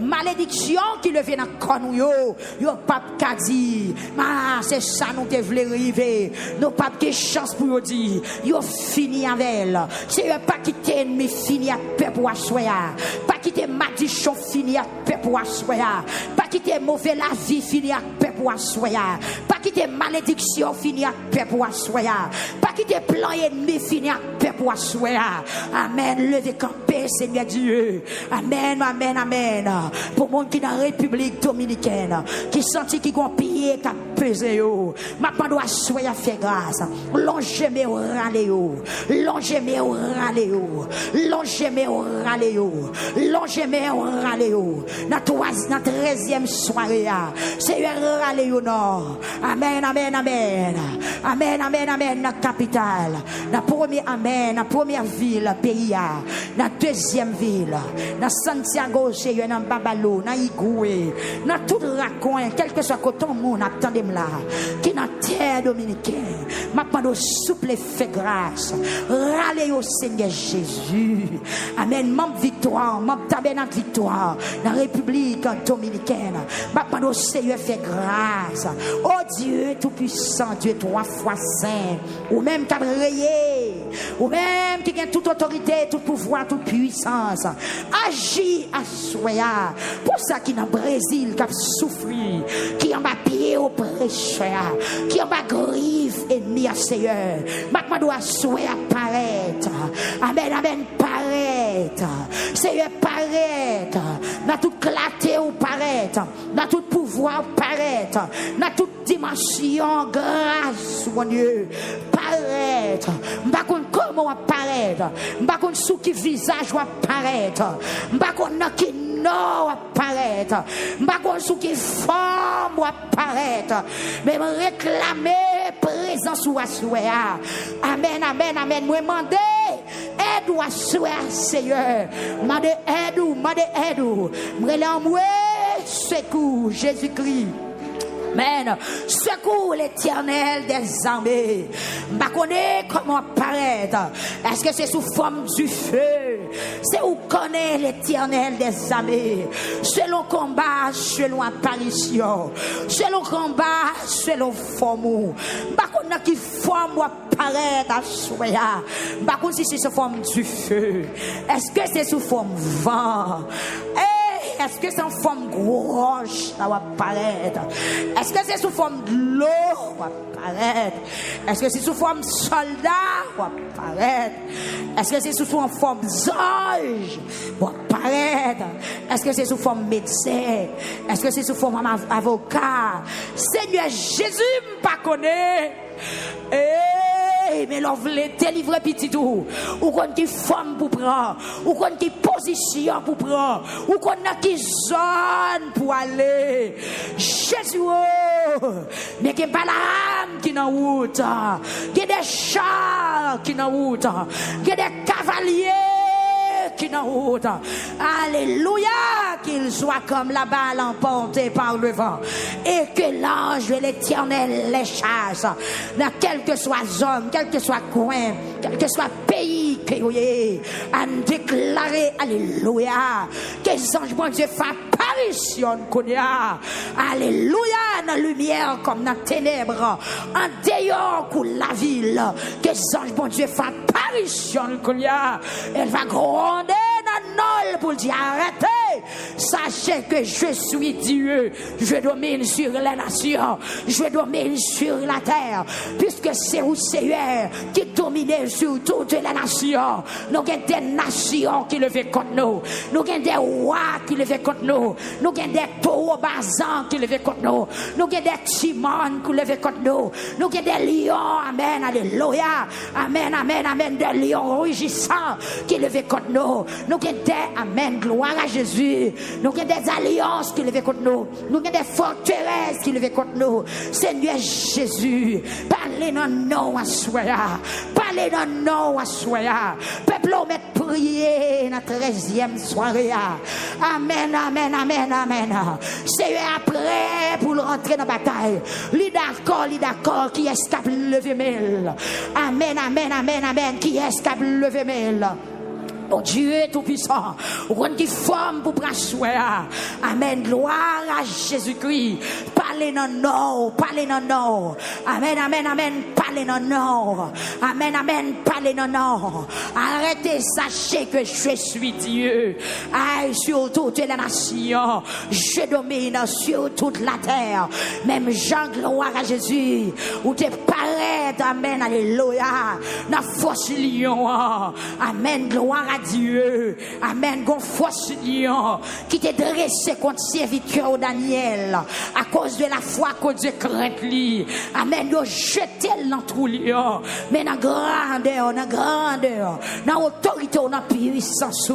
Malédiction qui le vient dans corps nous, yo. Yo, pape Kadi. Ah, c'est ça, nous te voulons. Nous pas de chance pour nous dire, yo fini avec elle. C'est pas quitter ennemi fini à paix pour assoya. Pas quitter malédiction fini à paix pour assoya. Pas quitter mauvais la vie fini à paix pour assoya. Pas quitter malédiction fini à paix pour assoya. Pas quitter plan ennemi fini à paix pour assoya. Amen. Levez camper, Seigneur Dieu. Amen, amen, amen. Pour monde qui dans la République dominicaine, qui sentit qui gon pied qui a pesé yo. Ma doit soyez fait grâce. Longez-moi au râléo. Longez-moi au râléo. Longez-moi au râléo. Longez-moi au râléo. Dans 13e soirée, c'est un râléo non. Amen, amen, amen. Amen, amen, amen. La capitale. La première, amen. La première ville, pays. La deuxième ville. Dans Santiago, c'est un Babalo. Dans Igoué. Dans tout raccoin. Quel que soit côté monde, attendez-moi là. Qui n'a terre dominicaine, maintenant souple fait grâce. Râlez au Seigneur Jésus. Amen. Membre victoire, membre tabernacle victoire, dans la République dominicaine. Maintenant Seigneur fait grâce. Oh Dieu tout puissant, Dieu 3 fois saint, ou même qu'a rayé Ou même qui a toute autorité, tout pouvoir, toute puissance. Agis à soya. Pour ça qui dans le Brésil, qui a souffert, qui en bas pied au prêcheur, qui en bas griffe ennemi à Seigneur. Maintenant doit soya paraître. Amen, amen, paraître. Seigneur paraître. Dans toute clarté ou paraître. Dans tout pouvoir paraître. Dans toute dimension grâce, mon Dieu. Paraître. M'bakon comment apparaître. M'bakon sous qui visage ou apparaître. M'bakon qui non apparaître. M'bakon sous qui forme ou apparaître. Mais me réclamer présence ou assoya. Amen, amen, amen. Moi demander aide ou assoya, Seigneur. Demander aide ou, moi secours Jésus-Christ. Amen. Secours l'Éternel des armées. Je connais comment apparaître. Est-ce que c'est sous forme du feu? C'est où connaît l'Éternel des armées. Selon combat, selon apparition. Selon combat, selon forme. Je connais qui forme ou apparaître à soya. Je connais si c'est sous forme du feu. Est-ce que c'est sous forme vent? Est-ce que c'est en forme grosse ça va apparaître? Est-ce que c'est sous forme de l'eau va apparaître? Est-ce que c'est sous forme de soldat va apparaître? Est-ce que c'est sous forme d'ange va apparaître? Est-ce que c'est sous forme médecin? Est-ce que c'est sous forme avocat? Seigneur Jésus me connaît. Mais l'on voulait délivrer petit tout. Ou qu'on qui forme pour prendre. Ou qu'on qui position pour prendre. Ou qu'on a qui zone pour aller. Jésus, mais qu'il n'y a pas l'âme qui n'a route. Il y a des chars qui n'a route. Il y a des cavaliers qui n'a route. Alléluia. Qu'il soit comme la balle emportée par le vent. Et que l'ange de l'Éternel les chasse. Dans quel que soit zone, quel que soit coin, quel que soit pays que vous ayez, à déclarer, alléluia, que les anges bon Dieu fassent apparition. Alléluia, dans la lumière comme dans la ténèbres, en dehors pour la ville, que les anges bon Dieu fassent apparition. Elle va gronder dans nol pour dire arrêtez. Sachez que je suis Dieu. Je domine sur les nations. Je domine sur la terre. Puisque c'est vous, Seigneur, qui domine sur toutes les nations. Nous avons des nations qui lèvent contre nous. Nous avons des rois qui lèvent contre nous. Nous avons des taureaux basans qui lèvent contre nous. Nous avons des timons qui lèvent contre nous. Nous avons des lions. Amen. Alléluia. Amen. Amen. Amen. Des lions rugissants qui lèvent contre nous. Nous avons des, amen, gloire à Jésus. Nous avons des alliances qui lèvent contre nous. Nous avons des forteresses qui lèvent contre nous. Seigneur Jésus, parlez dans nous à soya. Parlez dans nous à soya. Peuple, on met prier dans la 13e soirée. Amen, amen, amen, amen. Seigneur, après pour rentrer dans la bataille. Li d'accord, qui escape le vémel. Amen, amen, amen, amen, qui escape le vémel. Oh Dieu tout-puissant, on qui forme pour prendre. Amen, gloire à Jésus-Christ. Parlez dans nous, parlez dans nous. Amen, amen, amen, parlez dans nous. Amen, amen, parlez dans nous. Arrêtez, sachez que je suis Dieu. Aïe, sur toutes les nations, je domine sur toute la terre. Même Jean, gloire à Jésus, où tu parais, amen, alléluia, dans force lion. Amen, gloire à Dieu. Amen. Gon force lion qui t'est dressé contre serviteur Daniel à cause de la foi que Dieu craint lui. Amen. Yo jeté dans trou lion. Mais dans grandeur, dans autorité, dans puissance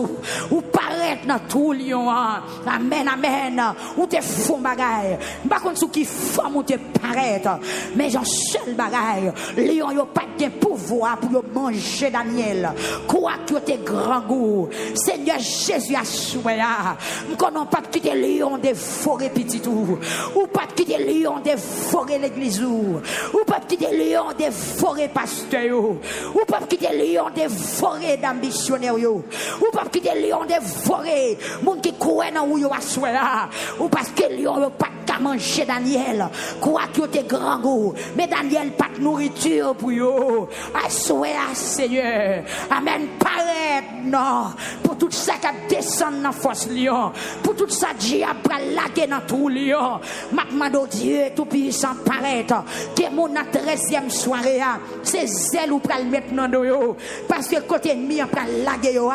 ou paraître dans trou lion. Amen, amen. Ou te font bagaille. Pas contre qui femme ou te paraître. Mais j'en seul bagaille. Lion yo pas de pouvoir pour manger Daniel. Quoi que t'es grand goût. Seigneur Jésus a souhaité. Nous n'avons pas quitté lion des forêts petit tout. Ou pas quitter lion dévorer l'église ou pas quitter lion dévorer pasteur ou pas quitter lion dévorer d'ambitionnaire ou pas quitter lion dévorer monde qui court dans où yo assoya ou parce que lion yo pas qu'à manger Daniel quoi que t'es grand goût mais Daniel pas de nourriture pour yo assoya Seigneur amen paraît non pour tout ça qui descend dans force lion pour tout ça diable laguer dans tout lion m'amando Dieu tout puissant paraître que mon 13e soirée c'est zèle ou pral mettre dans yo parce que côté ennemi pral laguer yo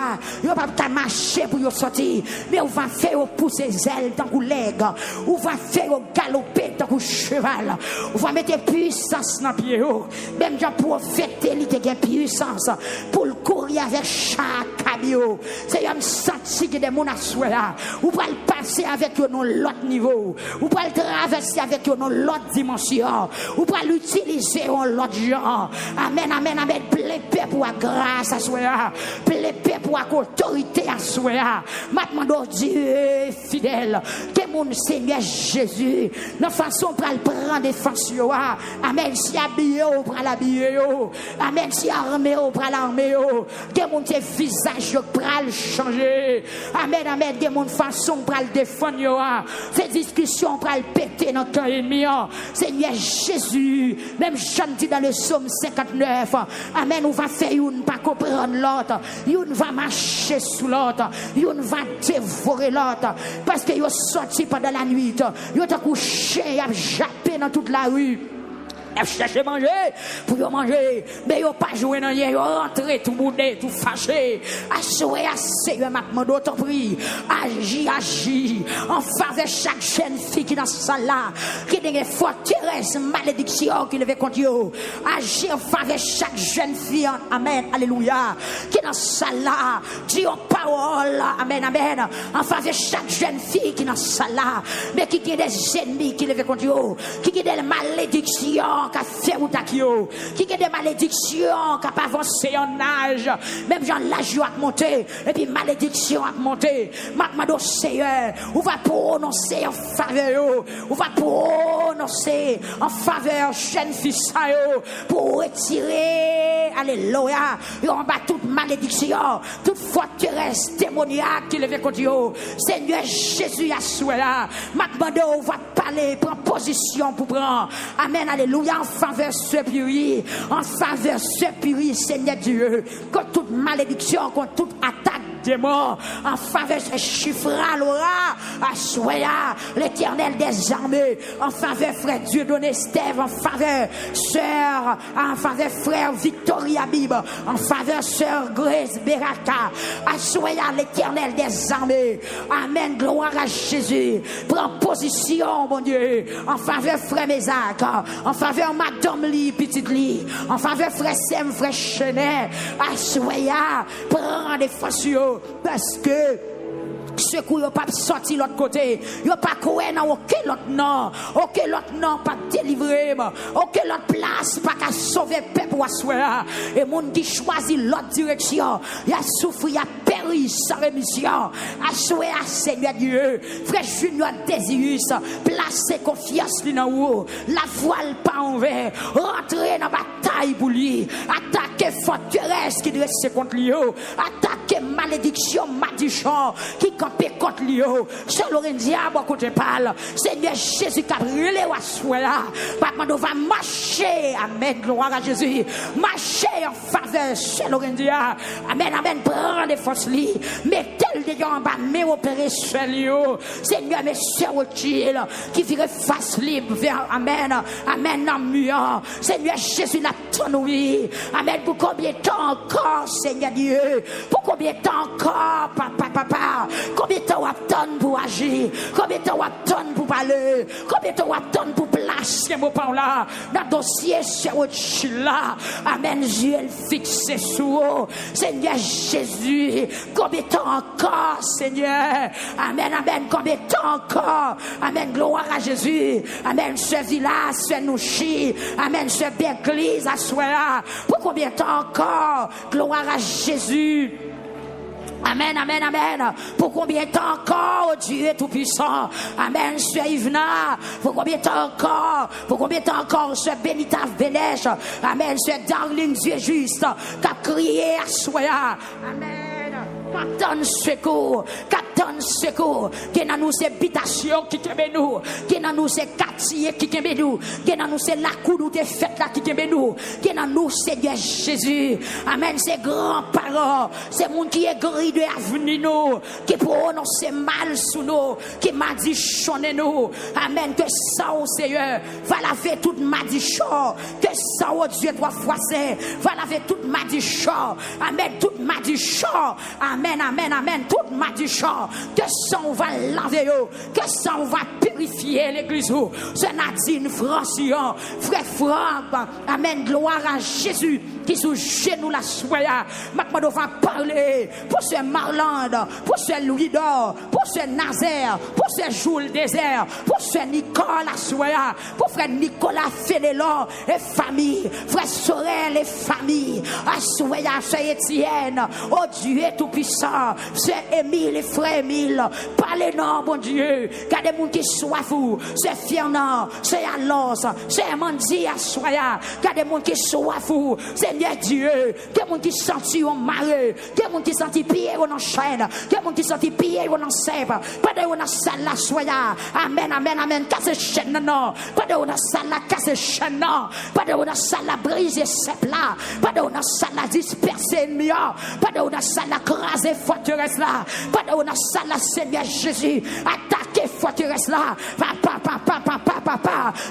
pas marcher pour yo sortir mais on va faire pousser zèle dans cou leg on va faire galoper dans cou cheval on va mettre puissance dans pied yo même Jean prophète il te gain puissance pour courir avec chaque cabio c'est un senti que des mon assoir là on va passer avec yo dans l'autre niveau on va traverser avec yo dans l'autre dimension on va l'utiliser en l'autre genre amen amen amen plein paix pour la grâce à soi plein paix pour la autorité à soi maintenant Dieu fidèle que mon Seigneur Jésus de façon pour le prendre défense amen si habillé au pour l'habiller amen si armé au pour l'armée que mon visage pour le changer amen amen que mon façon pour le défendre ces discussions pour le péter dans ton ennemi Seigneur Jésus même chanter dans le psaume 59 amen on va faire une pas comprendre l'autre une va marcher sous l'autre une va dévorer l'autre parce que yo sorti pendant la nuit yo t'a couché a jappé dans toute la rue chercher manger pour manger mais yo pas jouer dans rien yo rentrer tout boudé tout fâché assoyer assez maintenant d'autres prie agis en faveur chaque jeune fille qui dans salle là qui des forteresse malédiction qui levé contre yo agis en faveur chaque jeune fille amen alléluia qui dans salle là dis en parole amen amen en faveur chaque jeune fille qui dans salle là mais qui a des ennemis qui levé contre yo qui a des malédictions qui fait ou takio qui a des malédictions qui pas avancé en âge même genre l'âge a monté et puis malédiction a monté maintenant Seigneur on va prononcer en faveur on va prononcer en faveur jeune fils pour retirer alléluia et on bat toute malédiction toute forteresse démoniaque qui levé contre yo Seigneur Jésus a souhait là maintenant on va parler prendre position pour prendre amen alléluia en faveur ce puri en faveur ce puri Seigneur Dieu contre toute malédiction contre toute attaque démon en faveur ce chiffra l'aura à soya l'Éternel des armées en faveur frère Dieu donné Steve en faveur sœur en faveur frère Victoria Bib en faveur sœur Grace Beraka à soya l'Éternel des armées amen gloire à Jésus prends position mon Dieu en faveur frère Mézac en faveur madame Li petite Li en faveur frère Sem frère Chenet à soya prends des forces parce que ceux qui n'ont pas sorti l'autre côté, ils n'ont pas coué dans aucun autre nom, pas délivré, aucun autre place, pas qu'à sauver le peuple ou à soir. Et les gens qui choisissent l'autre direction, ils ont souffert, ils ont péri sans rémission. À soir, Seigneur Dieu, frère Junior Désirus, placez confiance dans vous, la voile pas envers, rentrez dans la bataille pour lui, attaquez forteresse qui dresse contre lui, attaquez malédiction, madichon, qui campé contre lui. Seul le diable côté parle. Seigneur Jésus qui a brûlé à soi là. Maintenant on va marcher. Amen. Gloire à Jésus. Marcher en faveur. Seul le diable. Amen. Amen. Prends des forces li. Mettez-le dedans en bas. Mais opérer seul lui. Seigneur, mes soeurs utiles qui virent face libre vers Amen. Amen. En mur. Seigneur Jésus l'a tonné. Amen. Pour combien de temps encore, Seigneur Dieu? Pour combien de temps encore, papa? Combien de temps on attend pour agir? Combien de temps on attend pour parler? Combien de temps on attend pour placer vos paroles là? Dans le dossier, c'est là. Amen. Dieu fixé sous Seigneur Jésus. Combien de temps encore, Seigneur? Amen. Amen. Combien de temps encore? Amen. Gloire à Jésus. Amen. Ce village, ce nouchi. Amen. Ce église à soi. Pour combien de temps encore? Gloire à Jésus. Amen, amen, amen. Pour combien de temps encore, oh Dieu Tout-Puissant? Amen, Sœur Yvna. Pour combien de temps encore? Pour combien de temps encore, Sœur Benita Vénèche? Amen, Sœur Darling, Dieu juste, qui a crié à soi. Amen. Qu'attend secours, qu'attend secours, qu'il y a nous ces habitations qui kembe nous, qu'il y a nous ces quartiers qui kembe nous, qu'il y a nous ces lacous nous des fêtes là qui kembe nous, qu'il y a nous Seigneur Jésus. Amen, ces grands-parents, ces monde qui est gris de avenir nous, qui prononce mal sous nous, qui m'a dit chonner nous. Amen, que ça au Seigneur va laver toute madichon, que ça au Dieu trois fois saint, va laver toute madichon. Amen, toute madichon. Amen, amen, amen. Toute madichon, que ça on va laver, que ça on va purifier l'église. C'est Nadine Francillon, frère Franck. Amen, gloire à Jésus qui sous genou la soya. Maintenant on va parler pour ce Marlande, pour ce Louis d'Or, pour ce Nazaire, pour ce Jules Désert, pour ce Nicolas soya, pour frère Nicolas Fénélon et famille, frère Sorel et famille, à soya, frère Étienne, oh Dieu Tout-Puissant, frère Émile et frère Émile, parlez-nous, bon Dieu, qu'il y a des gens qui soif, c'est Fernand, c'est Alonso, c'est Mandi à soya, qu'il y a des gens qui soif, Seigneur Dieu, qu'il y a des gens qui sentent au marée, qu'il y a des gens qui sentent pieds ou en chaîne, qu'il y a des gens qui sentent pieds ou en sève, pas de on a salle la soya, amen, amen, amen, casse chaîne non, pas de on a salle la casse chaîne non, pas de on a salle la briser sep là, pas de on a salle la disperser ennemi, pas de on a salle la craser forteresse là, pas de on a salle la Seigneur Jésus, attaquer forteresse là, papa,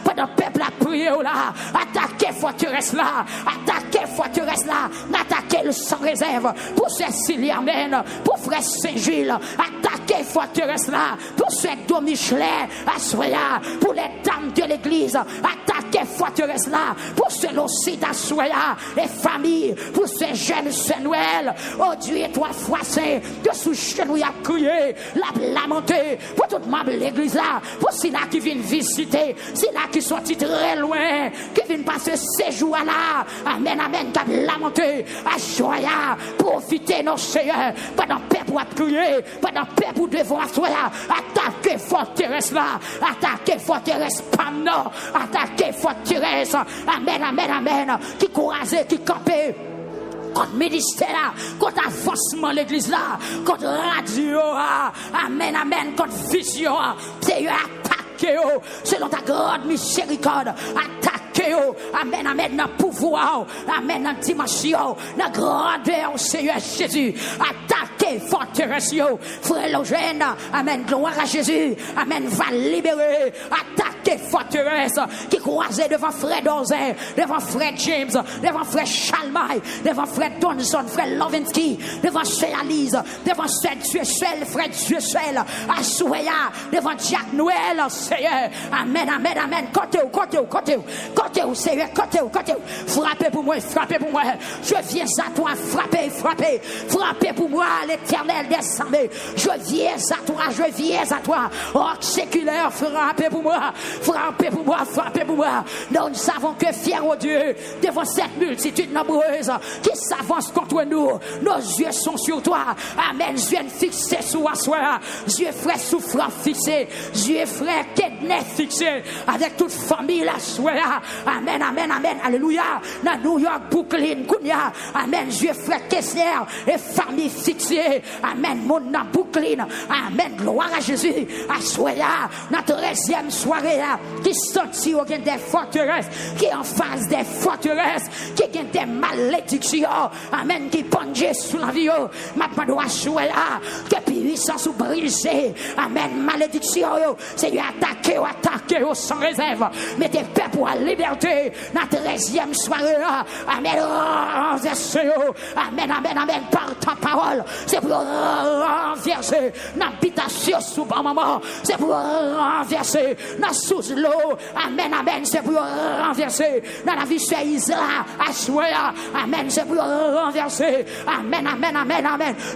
pas de peuple à prier là, attaquer forteresse là, attaquer forteresse là, attaquer le sans réserve, pour ce Siliamène, pour frère Saint-Gilles, attaquer forteresse là, pour ce Domichelet, à Soya, pour les dames de l'église, attaquer forteresse là, pour ce Locide à Soya, les familles, pour ces jeunes Saint-Noël, oh Dieu, toi fois saint, que sous chez nous y a crié, la lamenté, pour toute ma l'église là, pour ceux-là qui viennent visiter, ceux-là qui sont très loin, qui viennent passer ces jours là, amen, amen, qui a lamenté, à Soya, profiter nos seigneurs, pas d'un peuple pour crier, pas d'un peuple pour devant Soya, attaquer forteresse là, attaquer forteresse Pamno, attaquer forteresse, amen, amen, amen, qui courage, qui campait. Contre ministère, contre avancement l'église là, contre radio, amen, amen, contre vision, Seigneur, attaquez selon ta grande miséricorde, attaquez, amen, amen, dans pouvoir, amen, dans dimension, dans grandeur, Seigneur Jésus, attaquez forteresse, frère Logène, amen, gloire à Jésus, amen, va libérer, attaquez forteresse, qui croisait devant frère Dozin, devant frère James, devant frère Chalmay, devant frère Donson, frère Lovinsky, devant sœur Alice, devant sœur Dieu-Seul, frère Dieu-Seul, à Souya, devant Jack Noël, Seigneur, amen, amen, amen, côté, Seigneur, côté, frappez pour moi, je viens à toi, frappez pour moi, l'Éternel des armées, je viens à toi, oh, séculaire, frappez pour moi, nous savons que fier au Dieu, devant cette multitude nombreuse, qui s'avance contre nous, nos yeux sont sur toi, amen, yeux fixés sur toi, yeux frère souffrant fixés, yeux frère Kednet fixés, avec toute famille la soya, amen, amen, amen, alléluia, dans New York, Brooklyn, Kounia, amen, yeux frère Kessler, et famille fixée, amen, mon dans Brooklyn, amen, gloire à Jésus, à soya, notre 13e soirée, qui sortit au des forteresses, qui en face des forteresses, qui ont des malédictions, amen, qui plongent sous la vie, maintenant doit jouer là, que puissance ou brisée, amen, malédiction, Seigneur, attaquez sans réserve, mettez paix pour la liberté, notre 13e soirée, amen, amen, par ta parole, c'est pour renverser l'habitation sous bon moment, c'est pour renverser la sous l'eau, amen, c'est pour renverser dans la vie chez Isra, à Soya, amen, c'est pour renverser, amen,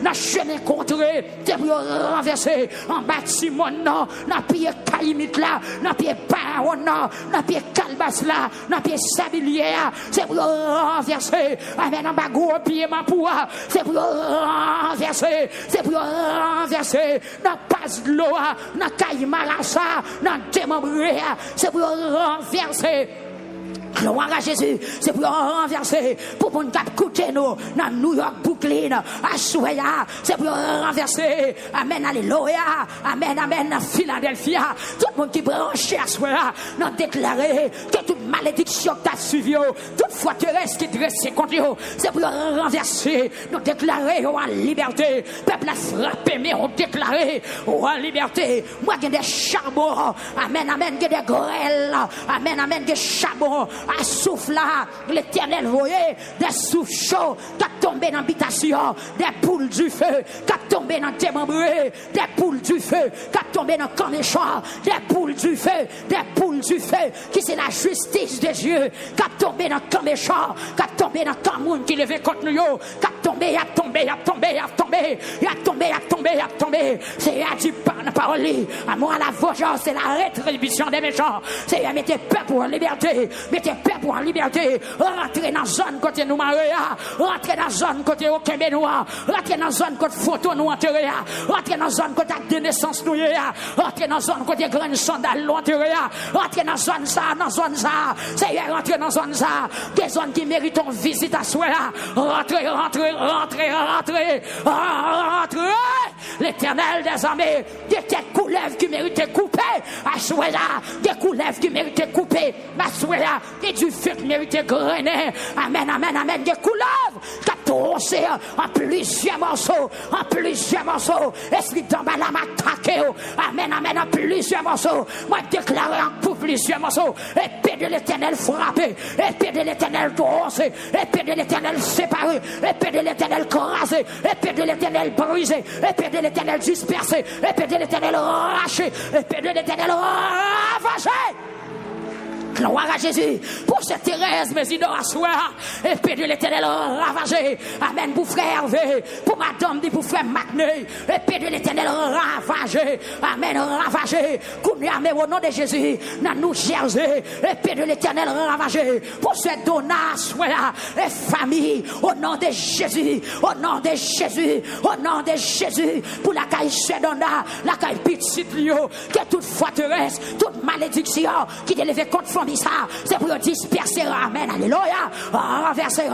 dans chemin contré, c'est pour renverser en bâtiment, non, dans pied Caïmite là, dans pied Paron, non, dans pied Calbas là, dans pied Sabilier, c'est pour renverser, amen, en bas gros pied Mapoua, c'est pour renverser. renverser, c'est pour renverser dans passe de l'eau, dans caille marassa, dans démembrer, c'est pour renverser. Gloire à Jésus, c'est pour renverser, pour qu'on cap coûter nous dans New York, Brooklyn, à Souaya, c'est pour renverser. Amen, alléluia, amen, amen, Philadelphia. Tout le monde qui branche à Souaya, nous déclarer que toute malédiction t'a suivi, toute forteresse qui dresse contre vous, c'est pour renverser. Nous déclarer en liberté. Peuple a frappé, mais on déclarer en liberté. Moi, j'ai des charbons, amen, amen, j'ai des grêles, amen, amen, des charbons. À souffle là, l'Éternel voyait des souffles chauds qui tombent dans l'habitation, des poules du feu qui tombent dans tes membres, des poules du feu qui tombent dans le camp des champs, des poules du feu, qui c'est la justice de Dieu, qui tombent dans le camp des champs, qui tombent dans le camp monde qui levait contre nous, qui tombé. C'est à du par la parole, à moi la vengeance, c'est la rétribution des méchants. C'est à mettre peuple en liberté, mettez peuple en liberté, rentrez dans la zone côté nous Maria, rentrez dans la zone côté au Québénois, rentrez dans la zone côté photo nous enterré, rentrez dans la zone côté acte de naissance nous, rentrez dans la zone côté grande sandale nous enterré, rentrez dans la zone ça, c'est rentrez dans la zone ça, des zones qui méritent une visite à soi, rentrez. L'Éternel des armées, des têtes couleuvres qui méritent couper, à soi des couleuvres qui méritent couper, à soi et du feu qui mérite grainer. Amen, amen, amen. Des couleuvres qui ont troncé en plusieurs morceaux. Esprit d'emballement attaqué. Amen, amen, en plusieurs morceaux. Moi, déclaré pour plusieurs morceaux. Épée de l'Éternel frappée. Épée de l'Éternel troncée. Épée de l'Éternel séparée. Épée de l'Éternel crasée. Épée de l'Éternel brisée. Épée de l'Éternel dispersée. Épée de l'Éternel arrachée. Épée de l'Éternel ravagée. Gloire à Jésus. Pour cette Thérèse, mes idoles à soir. Épée de l'Éternel ravagée. Amen. Pour frère Hervé. Pour madame, pour frère Macneuil. Épée de l'Éternel ravagée. Amen. Ravagée. Kouniame au nom de Jésus. Dans New Jersey. Épée de l'Éternel ravagée. Pour cette donna à soir. Et famille. Au nom de Jésus. Au nom de Jésus. Au nom de Jésus. Pour la caille Sedona. La caille Petite Lio. Que toute forteresse. Toute malédiction. Qui est élevée contre c'est pour disperser, amen, alléluia, renverser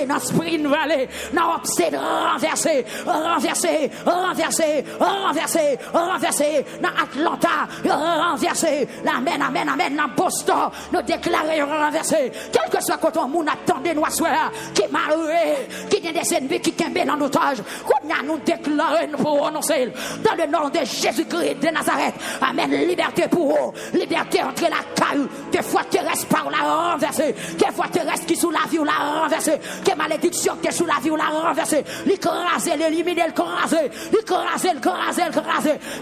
dans Spring Valley, dans Upstate, renverser, dans Atlanta, renverser, amen, dans Boston, nous déclarer renverser, quel que soit quand on monde attendait nous soir, qui est malheureux, qui est des ennemis, qui est en otage, qu'on a nous déclarer, nous pouvons annoncer, dans le nom de Jésus-Christ de Nazareth, amen, liberté pour eux, liberté entre la caille, des fois terrestre par la renverser, des fois terrestre qui sous la vie ou la renverser, des malédictions qui sous la vie ou la renverser, l'écraser, l'éliminer, l'écraser,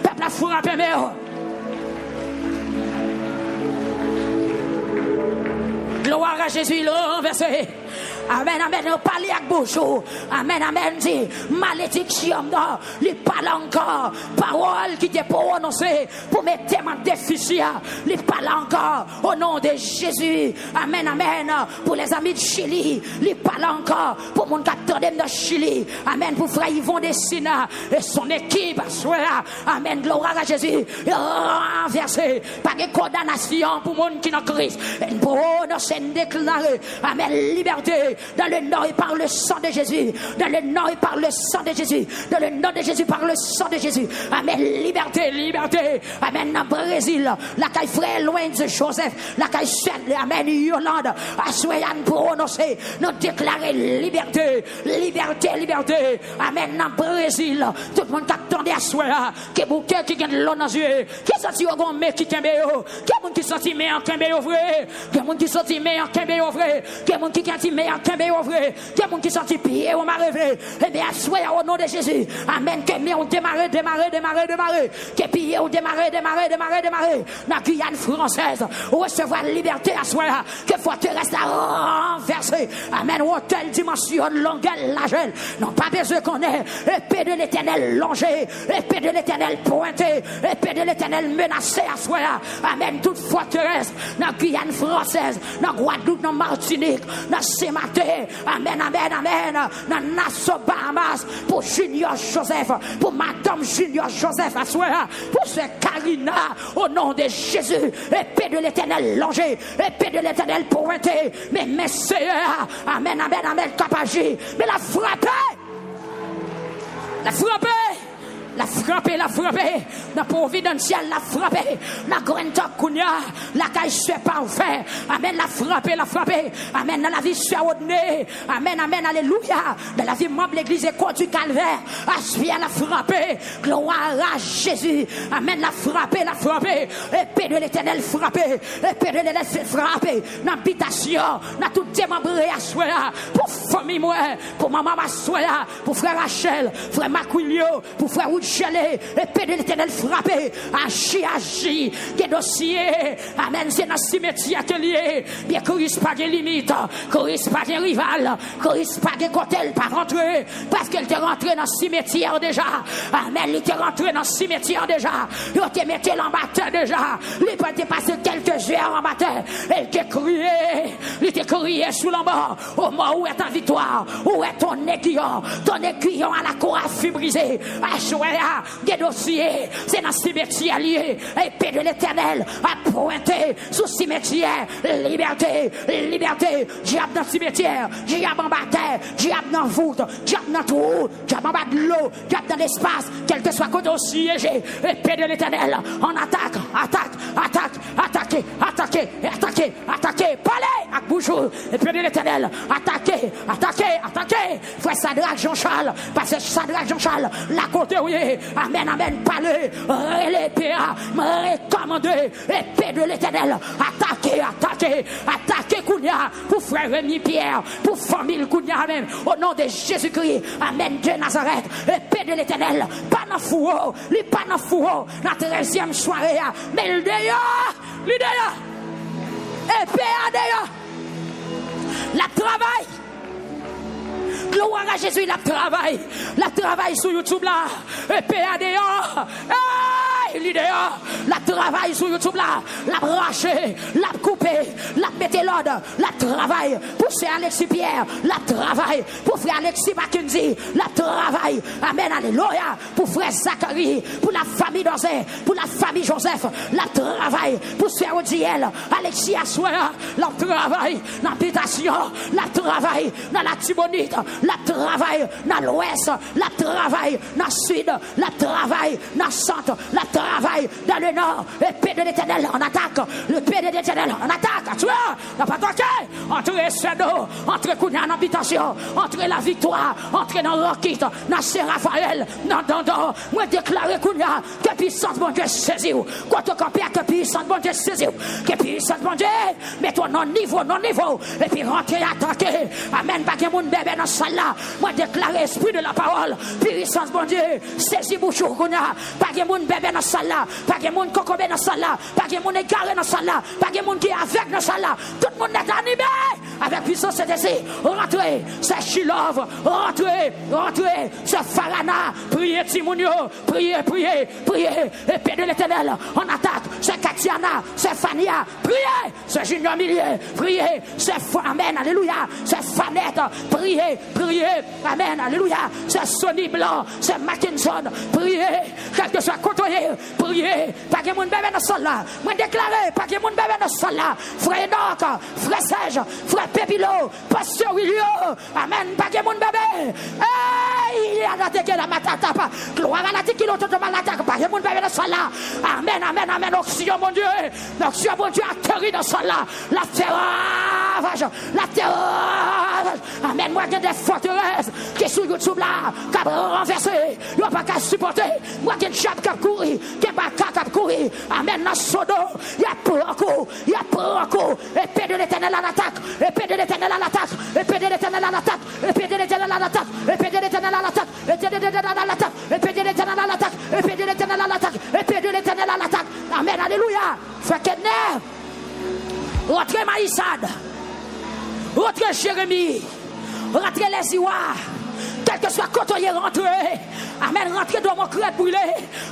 peuple a frappé, mais gloire à Jésus, le renverser. Amen, amen, parlez avec bonjour. Amen, amen, dit, malédiction, non, il parle encore, parole qui t'est prononcée pour mettre en déficit, il parle encore, au nom de Jésus. Amen, amen, pour les amis de Chili, il parle encore, pour mon capitaine de Chili. Amen, pour frère Yvon Dessina et son équipe, amen, gloire à Jésus, renversé, pas de condamnation pour mon qui n'a Christ, et pour nous déclarer, amen, liberté. Dans le nom et par le sang de Jésus. Dans le nom et par le sang de Jésus. Dans le nom de Jésus, par le sang de Jésus. Amen. Liberté. Amen. Dans Brésil. La caille frère loin de Joseph. La caille Sène. Amen. Yolande. Assoyan prononcer. Nous déclarer liberté. Amen. Dans Brésil. Tout le monde qui attendait à soi. Qui bouquet qui gagne de l'eau dans les yeux. Qui senti au grand mec qui kembe yo. Qui monde qui senti meilleur kembe yo vrai. Qui monde qui senti meilleur kembe yo vrai. Qui monde qui senti meilleur kembe yo vrai. Qui monde qui senti pied au marrevé. Eh bien, soyez au nom de Jésus. Amen. Que mais on démarrer. Que pied on démarrer. Dans Guyane française. Recevoir la liberté à soi. Que forteresse à renverser. Amen. Hôtel dimension longueur largeur. Non pas besoin qu'on ait. Épée de l'Éternel longée. Épée de l'Éternel pointée. Épée de l'Éternel menacée à soi. Amen. Toute forteresse. Dans Guyane française. Dans Guadeloupe. Dans Martinique. Dans Saint-Martin. frappé. Amen, amen, amen. Dans Nassau Bahamas, pour Junior Joseph, pour Madame Junior Joseph, pour ce Karina, au nom de Jésus, épée de l'Éternel longée, épée de l'Éternel pointée, mais Seigneur, amen, amen, amen, capagé, mais la frappé, la frappé. La frappé, la providentielle, la frappé, la grande Kounia, la caille soit parfait, amen, la frappé, amen, dans la vie soit au nez, amen, amen, alléluia, dans la vie membre de l'église école du calvaire, aspire la frappé, gloire à Jésus, amen, la frappé, épée de l'Éternel frappé, épée de l'Éternel frappé, dans l'habitation, dans tout démembré à soi, pour famille moi, pour maman ma soi, pour frère Rachel, frère Maquilio, pour frère Gelé, épée de l'Éternel frappé, agis, des dossiers, amen, c'est dans le cimetière atelier, bien qu'il n'y ait pas de limite, qu'il n'y ait pas de rival, qu'il n'y ait pas de côté, pas rentrer, parce qu'elle t'est rentrée dans le cimetière déjà, amen, il t'est rentré dans le cimetière déjà, il t'est mis en bataille déjà, il t'est passé quelques heures en bataille, elle t'est crié sous l'embord, au moment où est ta victoire, où est ton aiguillon à la coiffe brisée, des dossiers, c'est dans le cimetière lié, épée de l'Éternel a pointé sous cimetière, liberté, diable dans le cimetière, diable en bataille, diable dans la voûte, diable dans tout, diable en bas de l'eau, diable dans l'espace, quel que soit côté siégé, épée de l'Éternel, on attaque, attaquez, parlez, avec bouchou, épée de l'Éternel, attaquez, frère Sadrach Jean-Charles, parce que Sadrach Jean-Charles, la côté oui, amen, parlez, l'épée, recommandez, épée de l'Éternel, attaquez, Kounia, pour frère Rémi Pierre, pour famille Kounia, même, au nom de Jésus-Christ, amen, Dieu Nazareth, épée de l'Éternel, pas dans fourreau, la 13e soirée, mais l'idéa, épée à d'ailleurs, la travail. Gloire à Jésus, la travail sur YouTube là, épée à dehors, la travail sur YouTube là, la bracher, la couper, la mettre l'ordre, la travail pour frère Alexis Pierre, la travail pour frère Alexis Mackenzie, la travail, amen, alléluia, pour frère Zacharie, pour la famille d'Ozé, pour la famille Joseph, la travail pour frère Odiel, Alexis Assoya, la travail dans l'habitation, la travail dans la Tibonite, la travail dans l'ouest, la travail dans le sud, la travail dans le centre, la travail dans le nord, épée de l'Éternel en attaque, l'épée de l'Éternel en attaque, tu vois, n'a pas attaqué, entre les Sénaux, entre Kounia en habitation, entre la victoire, entre dans Roquite, dans Saint-Raphaël, dans Dandon, moi déclaré Kounia, que puissance bon Dieu saisit, quoi te camper, que puissance bon Dieu saisit, que puissance bon Dieu, mets-toi non niveau, et puis rentrer attaquer, amen, pas que mon bébé dans salle là, moi déclaré esprit de la parole, puissance bon Dieu, saisis bouchou Kounia, pas que mon bébé dans salle là, pas que mon cocobé dans salle là, pas que mon égaré dans salle là, pas que mon qui est avec dans salle là, tout le monde est animé, avec puissance c'est ici, rentrez, c'est Shilov, rentrez, c'est Farana, priez Timounio, priez, épée de l'Éternel, on attaque, c'est Katiana, c'est Fania, priez, c'est Junior Millier, priez, c'est amen, alléluia, c'est Fanette, priez, amen, alléluia, c'est Sonny Blanc, c'est Mackinson, priez, quel que soit côtoyé, priez, pas que mon bébé dans salle là, moi déclaré, pas que mon bébé dans salle là, frère Enoch, frère Serge, frère Pépilo, pasteur Willio, amen, pas que mon bébé, il y a la matata, gloire à la tiki, l'autre de l'attaque, pas que mon bébé dans salle là, amen, oxygène mon Dieu, atterri dans salle là, la terre, amen, moi j'ai des forteresses qui sont sur YouTube là, qui ont renversé, ils n'ont pas qu'à supporter, moi j'ai une chape qui a couru, qui n'a pas qu'à courir, amen, dans Sodo, il y a pour un coup, épée de l'Éternel en attaque, épée de l'Éternel en attaque, épée de l'Éternel en attaque, épée de l'Éternel en attaque, épée de l'Éternel en attaque, épée de l'Éternel en attaque, épée de l'Éternel en attaque, épée de l'Éternel en attaque, épée de l'Éternel en attaque, amen, alléluia, frère Kedner, rentrez Maïsad, rentrez Jérémie, rentrez les Iwa, quel que soit côté rentrez, amen, rentrez dans mon crête brûlé,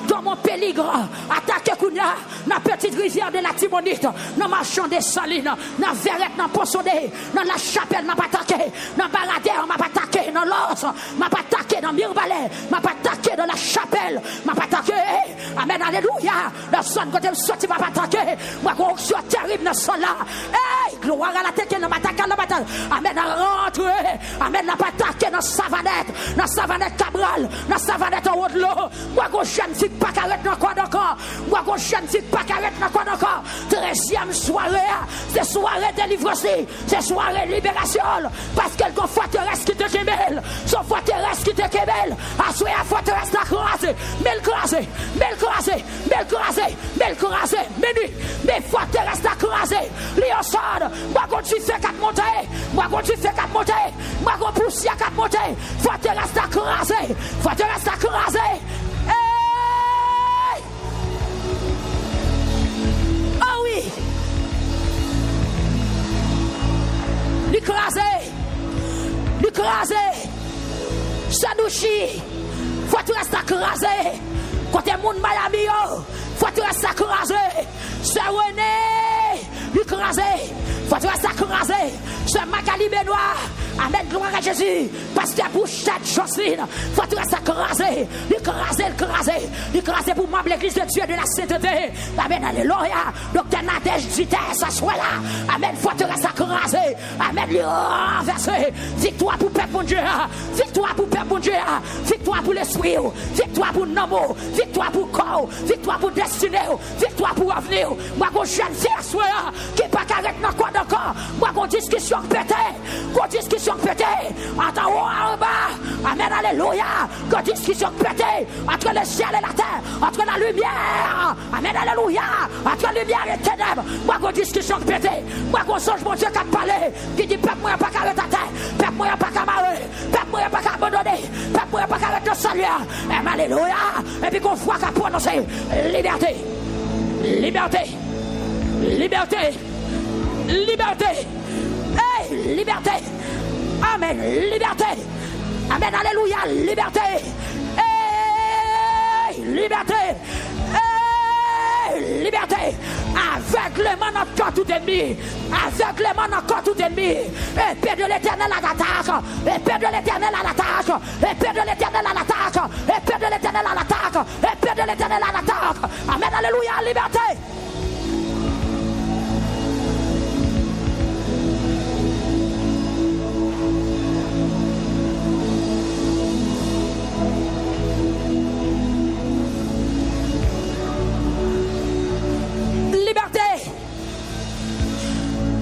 dans mon péligre, attaquez Kounia, dans petit petite rivière de la Timonite, dans marchand des salines, dans Verrette, dans Poissonné, dans la chapelle, m'a pas attaqué, dans Baradère, m'a pas attaqué, dans l'os, m'a pas attaqué, dans Mirbalet, m'a pas attaqué, dans la chapelle, m'a pas attaqué. Amen, alléluia. Dans son côté, me sorti, m'a pas attaqué. Moi, qu'on soit terrible dans son là. Hey, gloire à la tête, dans ma attaque, dans ma attaque. Amen, à rentrer. Amen, n'a pas attaqué dans Savanette Cabral, dans Savanette en haut de l'eau. Moi, qu'on jeune fille pas carrette dans quoi d'encore. Moi, qu'on jeune fille pas carrette dans quoi d'encore. 13e soirée, c'est soirée délivrance, c'est soirée libération. Parce qu'elle a forteresse qui te kébelle. Son forteresse qui te kébelle. Assoyez la forteresse d'Akrasé. Mel crasé, mel crasé, mel crasé, mel crasé. Menu, mais forteresse d'Akrasé. Liosade, moi, quand tu fais 4 montées. Moi, quand tu fais 4 montées. Moi, quand pousse, il y a 4 montées. Forteresse d'Akrasé. Forteresse d'Akrasé. Oh oui. L'écrasé, Sanouchi, forteresse d'Akrasé. Côté monde Miami, forteresse d'Akrasé. C'est René, l'écrasé, forteresse d'Akrasé. C'est Magali Benoît. Amen, gloire à Jésus. Pasteur Bouchette Jocelyne, forteresse d'Akrasé. L'écrasé pour moi, l'église de Dieu de la sainteté. Amen, alléluia. Docteur Nadège Dité, ça soit là. Amen, forteresse d'Akrasé. Amen, lui renverser. Victoire pour peuple mon Dieu. Victoire pour peuple mon Dieu. Victoire pour l'esprit. Victoire pour Nomo. Victoire pour corps. Victoire pour destinée. Victoire pour avenir. Moi, quand je jeune fier, soit qui n'est pas carré dans quoi d'accord. Moi, quand discussion pété. Quand discussion pété. Entre haut en bas. Amen, alléluia. Quand discussion pété. Entre le ciel et la terre. Entre la lumière. Amen, alléluia. Entre la lumière et les ténèbres. Moi, quand discussion pété. Moi, quand songe mon Dieu qui a parlé. Qui dit, peuple, moi, pas carré ta terre. Peuple, moi, pas qu'à marrer. Peuple, moi, pas qu'à abandonner. Peuple, moi, pas qu'à arrêter de saluer. Amen, alléluia. Et puis qu'on voit qu'à prononcer liberté. Liberté. Liberté. Liberté. Hey, liberté. Amen. Liberté. Amen. Alléluia. Liberté. Hey, liberté. Hey, liberté. Aveuglement encore tout ennemi. Aveuglement encore tout ennemi. Épée de l'éternel à l'attaque. Épée de l'éternel à l'attaque. Épée de l'éternel à l'attaque. Épée de l'éternel à l'attaque. Épée de l'éternel à l'attaque. Amen. Alléluia. Liberté.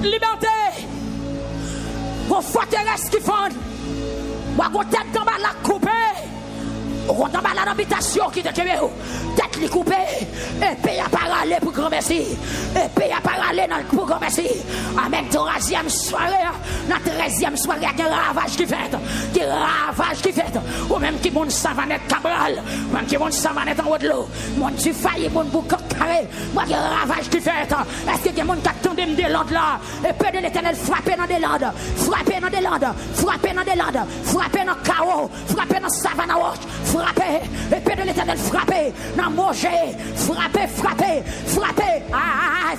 Liberté. Vos forteresses qui fondent. Vos têtes dans la coupée. Dans l'habitation qui te tue. Tête li coupée. Épée à parler pour grand merci. Épée à parler pour grand merci. Amen. 3e soirée. La 13e soirée. Il y a un ravage qui fait. Qui ravage qui fait. Ou même qui monte Savanette Cabral. Même qui monte Savanette en haut de l'eau. Mon tu failli, mon bouc carré. Moi qui ravage qui fait. Est-ce qu'il y a mon qui attend des landes là? Épée de l'éternel frapper dans des landes. Frapper dans des landes. Frapper dans des landes. Frapper dans chaos. Frapper dans Savannah Watch. Frapper, épée de l'éternel, frapper, dans manger, frapper, frapper, frapper,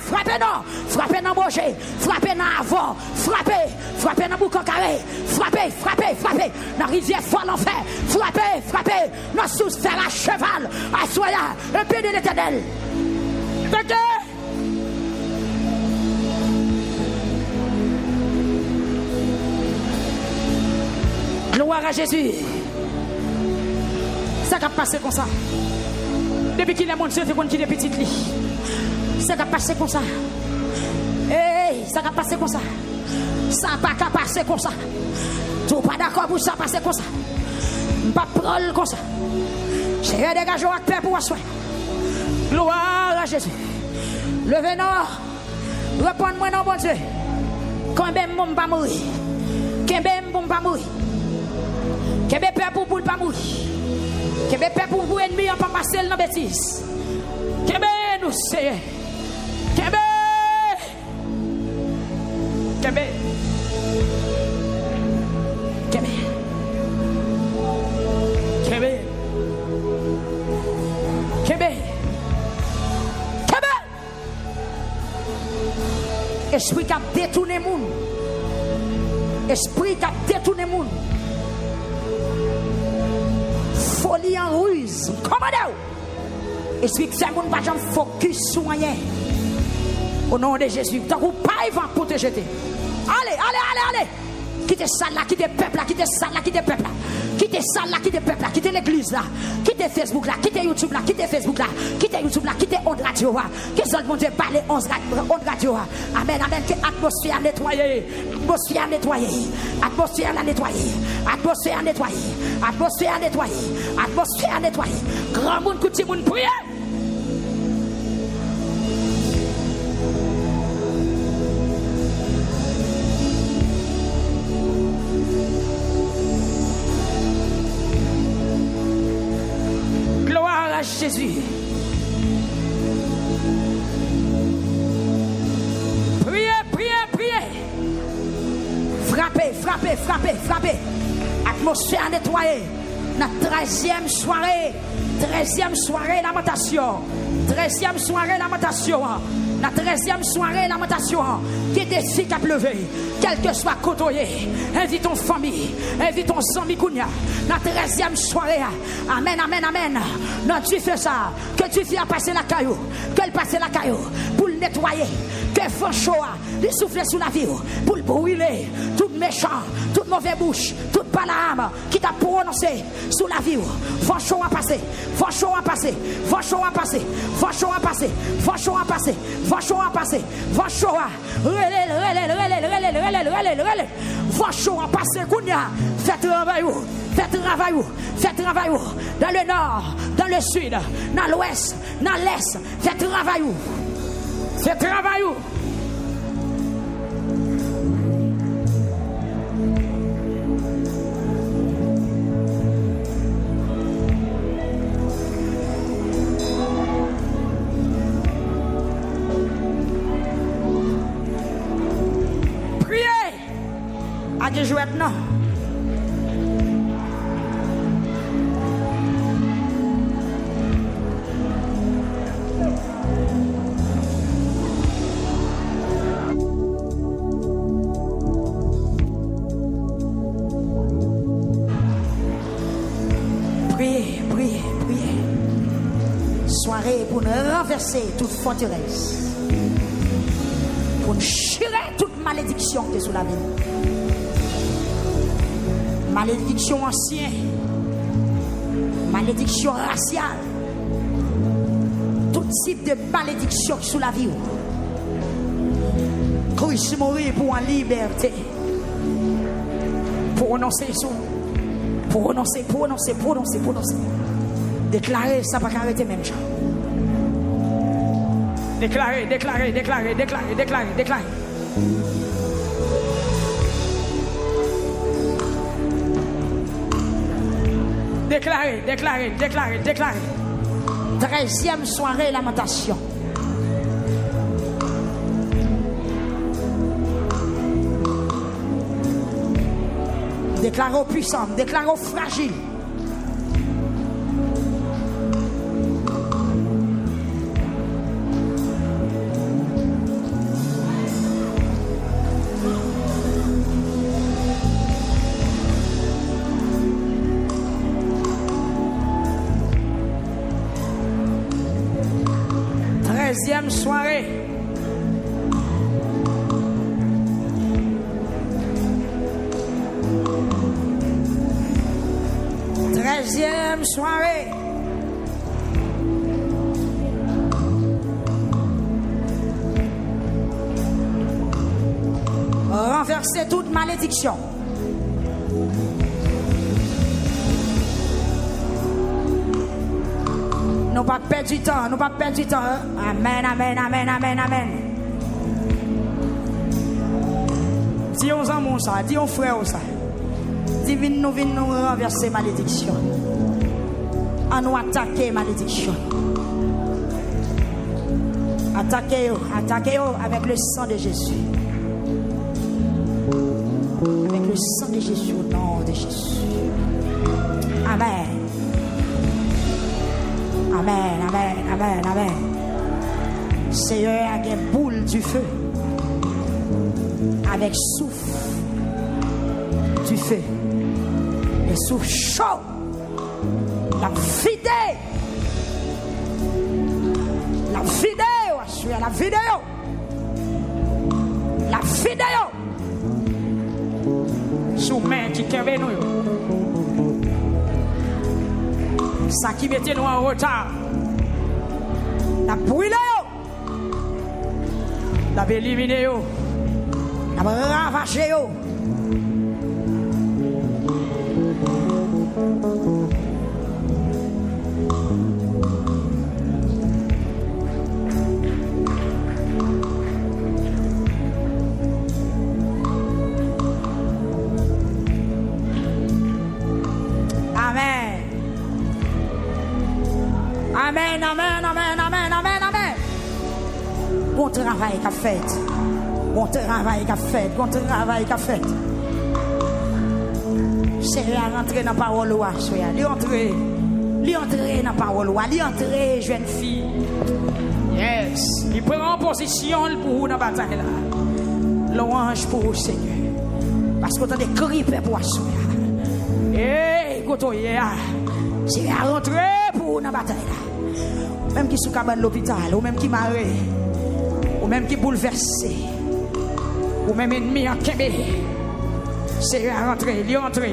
frapper non, frapper dans manger, frapper dans avant, frapper, frapper dans boucan carré, frapper, frapper, frapper, dans rivière folle en fer, frapper, frapper, dans sous fer à cheval, à soya, épée de l'éternel. Gloire à Jésus. Ça va passer comme ça. Depuis qu'il est mon Dieu, c'est qu'il est petit lit. Ça va passer comme ça. Hey, ça va passer comme ça. Ça va pas passer comme ça. Tu n'es pas d'accord pour ça passer comme ça. Je ne vais pas prendre comme ça. J'ai dégagé un paix pour soi. Gloire à Jésus. Levez-nous. Réponds-moi non, bon Dieu. Quand même, je ne vais pas mourir. Quand même, je ne vais pas mourir. Quand même, paix pour ne pas mourir. Kebe peuple pour vous ennemi en pas passer dans bêtise. Kebe nous c'est. Kebe. Kebe. Kebe. Kebe. Kebe. Kebe. Esprit qui a détourné le monde. Esprit qui a détourné le monde. Folie en ruse. Commandez-vous. Esprit qui fait le monde pas jamais focus sur rien. Au nom de Jésus. Tant que vous pas vent pour te jeter. Allez, allez, allez, allez. Quittez ça là, quittez peuple là, quittez ça là, quittez peuple là. Quittez ça là, quittez peuple là, quittez l'église là, quittez Facebook là, quittez YouTube là, quittez Facebook là, quittez YouTube là, quittez Onde Radio là. Que seul mon Dieu parle Onde Radio. Amen, amen. Que atmosphère nettoyée, atmosphère nettoyée, atmosphère nettoyée, atmosphère nettoyée, atmosphère nettoyée, atmosphère nettoyée. Grand monde, petit monde, priez. Jésus. Priez, priez, priez. Frappez, frappez, frappez, frappez. Atmosphère nettoyée. Notre 13e soirée. 13e soirée lamentation. 13e soirée lamentation. La 13e soirée lamentation. Qui décide qu'à pleuver. Quel que soit côtoyé. Invite ton famille. Invite ton ami Kounia. La 13e soirée. Amen, amen, amen. Non, tu fais ça. Que tu fais passer la caillou. Que passe la caillou. Pour le nettoyer. Que Fanchoa. Il souffle sous la vie. Pour le brûler. Tout méchant. Toute mauvaise bouche. Toute palame. Qui t'a prononcé sous la vie. Fanchoa passer. Fanchoa passer. Fanchoa passer. Fanchoa passer. Fanchoa passer. Fanchoa passer. Fanchoa. Relève. Fanchoa passer. Kounia. Faites travail. Faites travail. Faites travail. Dans le nord. Dans le sud. Dans l'ouest. Dans l'est. Faites travail. Faites travail. Je joue maintenant. Priez, priez, priez. Soirée pour nous renverser toute forteresse. Pour nous chirer toute malédiction qui est sous la vie. Malédiction ancienne, malédiction raciale, tout type de malédiction sous la vie. Christ mourir pour en liberté. Prononcer. Déclarer, ça va pas arrêter même gens. Déclarer. Déclarez. 13e soirée lamentation. Déclarez aux puissants, déclarez aux fragiles. Soirée. Treizième soirée. Renverser toute malédiction. Nous pas perdre du temps, Amen. Dis-on en mon ça, dis-on frère ça. Dis nous renverser malédiction. À nous attaquer malédiction. Attaquez avec le sang de Jésus. Avec le sang de Jésus, au nom de Jésus. Amen. Seigneur a des boules du feu. avec souffle du feu et souffle chaud. La vidéo. La vidéo. Je suis à la vidéo. La vidéo. Soumain qui kembe nous. Ça qui mettait nous en retard. La brûlé. La éliminé. La ravagé. Amen, amen, amen, amen, amen, amen. Bon travail qu'a fait. Bon travail qu'a fait. Bon travail qu'a fait. C'est à rentrer dans la parole. Lui entrer dans la parole. Lui entrer, jeune fille. Yes. Il prend en position pour vous dans la bataille là. Louange pour vous, Seigneur. Parce qu'on a des cris pour vous. Hey, Gotoye. C'est à rentrer pour vous dans la bataille là. Même qui sous cabane de l'hôpital, ou même qui marre, ou même qui bouleversé, ou même ennemi en kébé. C'est à rentrer, lui entrer.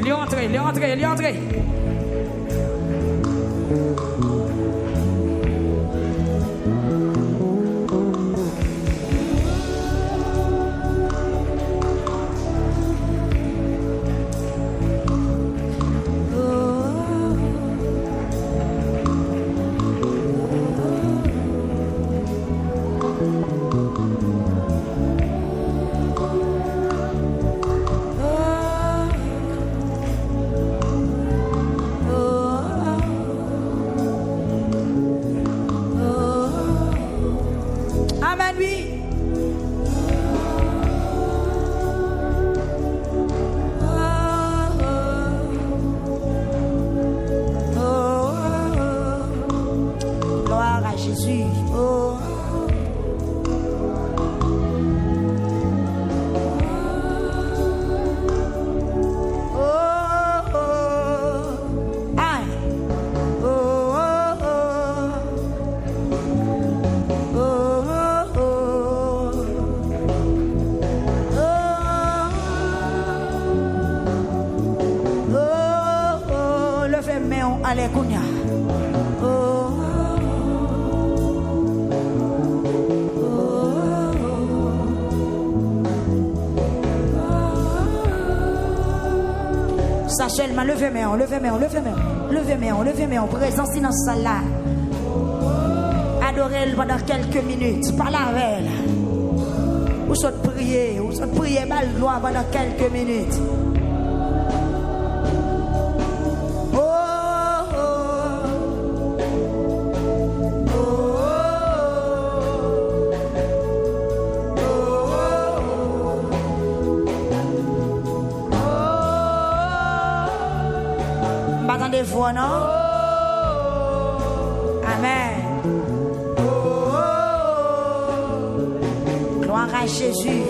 Aleluya. Ça seulement, levez-moi, présence dans ce salle là. Adorez-le pendant quelques minutes, parlez avec elle. Ou soit prier, mal gloire pendant quelques minutes. Attendez-vous, non? Amen. Gloire à Jésus.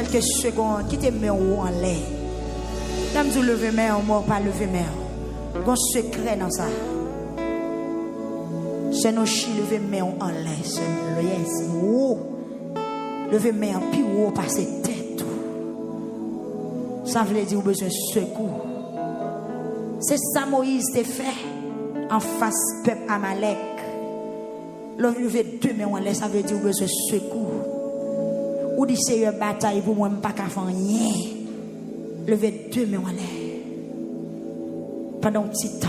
quelques secondes, qui te met en l'air. Dame du lever main, on mort pas lever main. Gon secret dans ça. C'est nos chi lever main en l'air, c'est le haut. Lever main en plus haut passer tête. Ça veut dire besoin de secours. C'est ça Moïse t'a fait en face peuple Amalek. Lever deux mains en l'air, ça veut dire besoin de secours. Ou dit c'est une bataille pour moi, pas qu'à faire rien. Lever deux mains en l'air. Pendant un petit temps.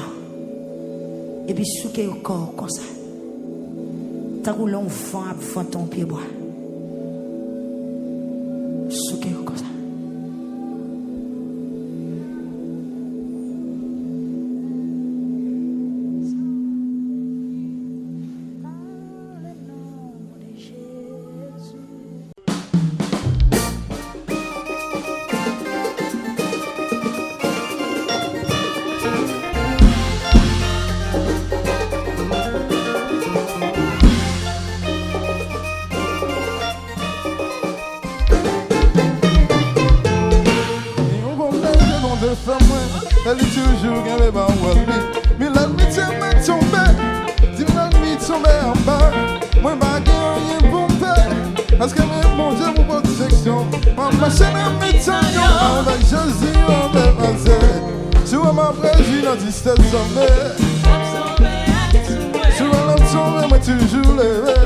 Et puis souquer au corps comme ça. Tant que l'on vend ton pied bois. Souquer comme ça. Elle est toujours gagnée par Wally. Mais la nuit, c'est ma tombée. Dis-moi la nuit, tombée en bas. Moi, je n'ai rien pour me faire. Parce que mon Dieu, mon protection. Ma machine à métal, avec Jésus, on va passer. Sur ma préjugée, dans 17 sommets. Sur un homme tombé, moi, toujours levé.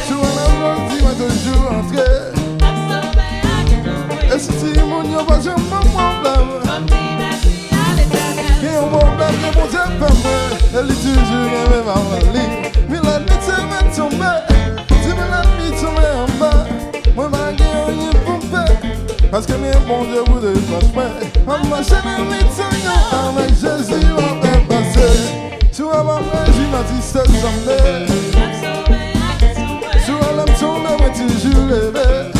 Sur un homme dit, moi, toujours entré. Et si tu m'as pas j'ai mon problème. Qui ont mon problème, que mon Dieu fait moi. Elle est toujours aimée par ma lit. Mais la nuit c'est ma tombée. Dis-moi la nuit tombée en bas. Moi ma guerre rien pour me faire. Parce que mes bon Dieu vous devez pas. En ma chaîne à l'éternel. Avec Jésus on va passer. Sur ma préjugée dans 17 sommets. Sur l'homme tombé moi toujours levé.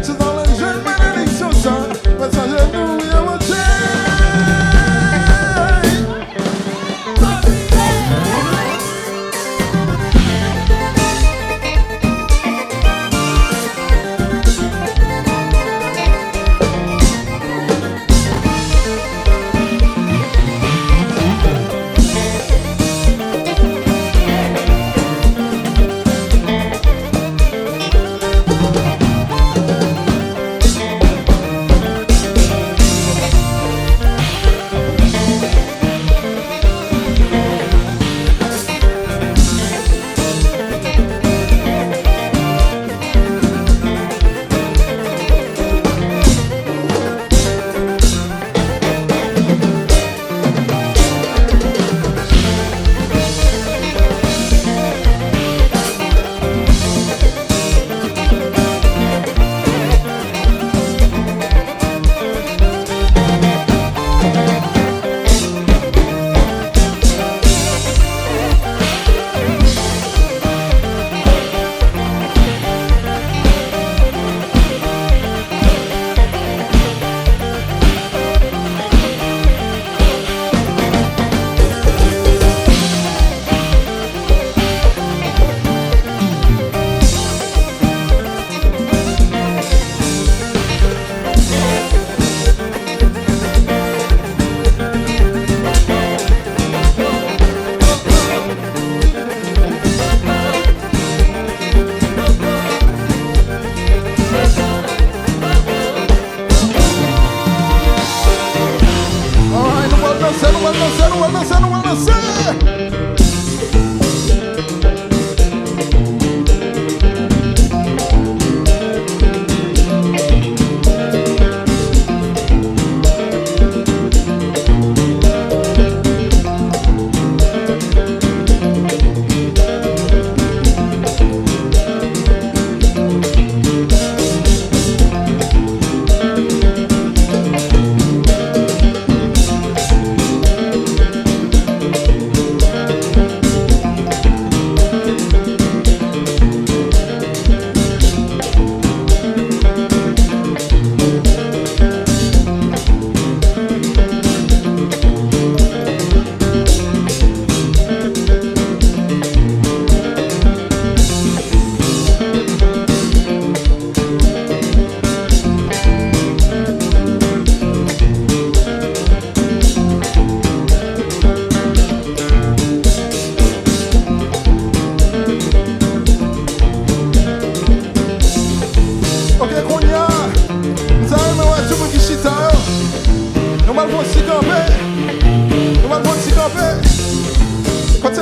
C'est dans les jeunes bénédictions, ça, message nous.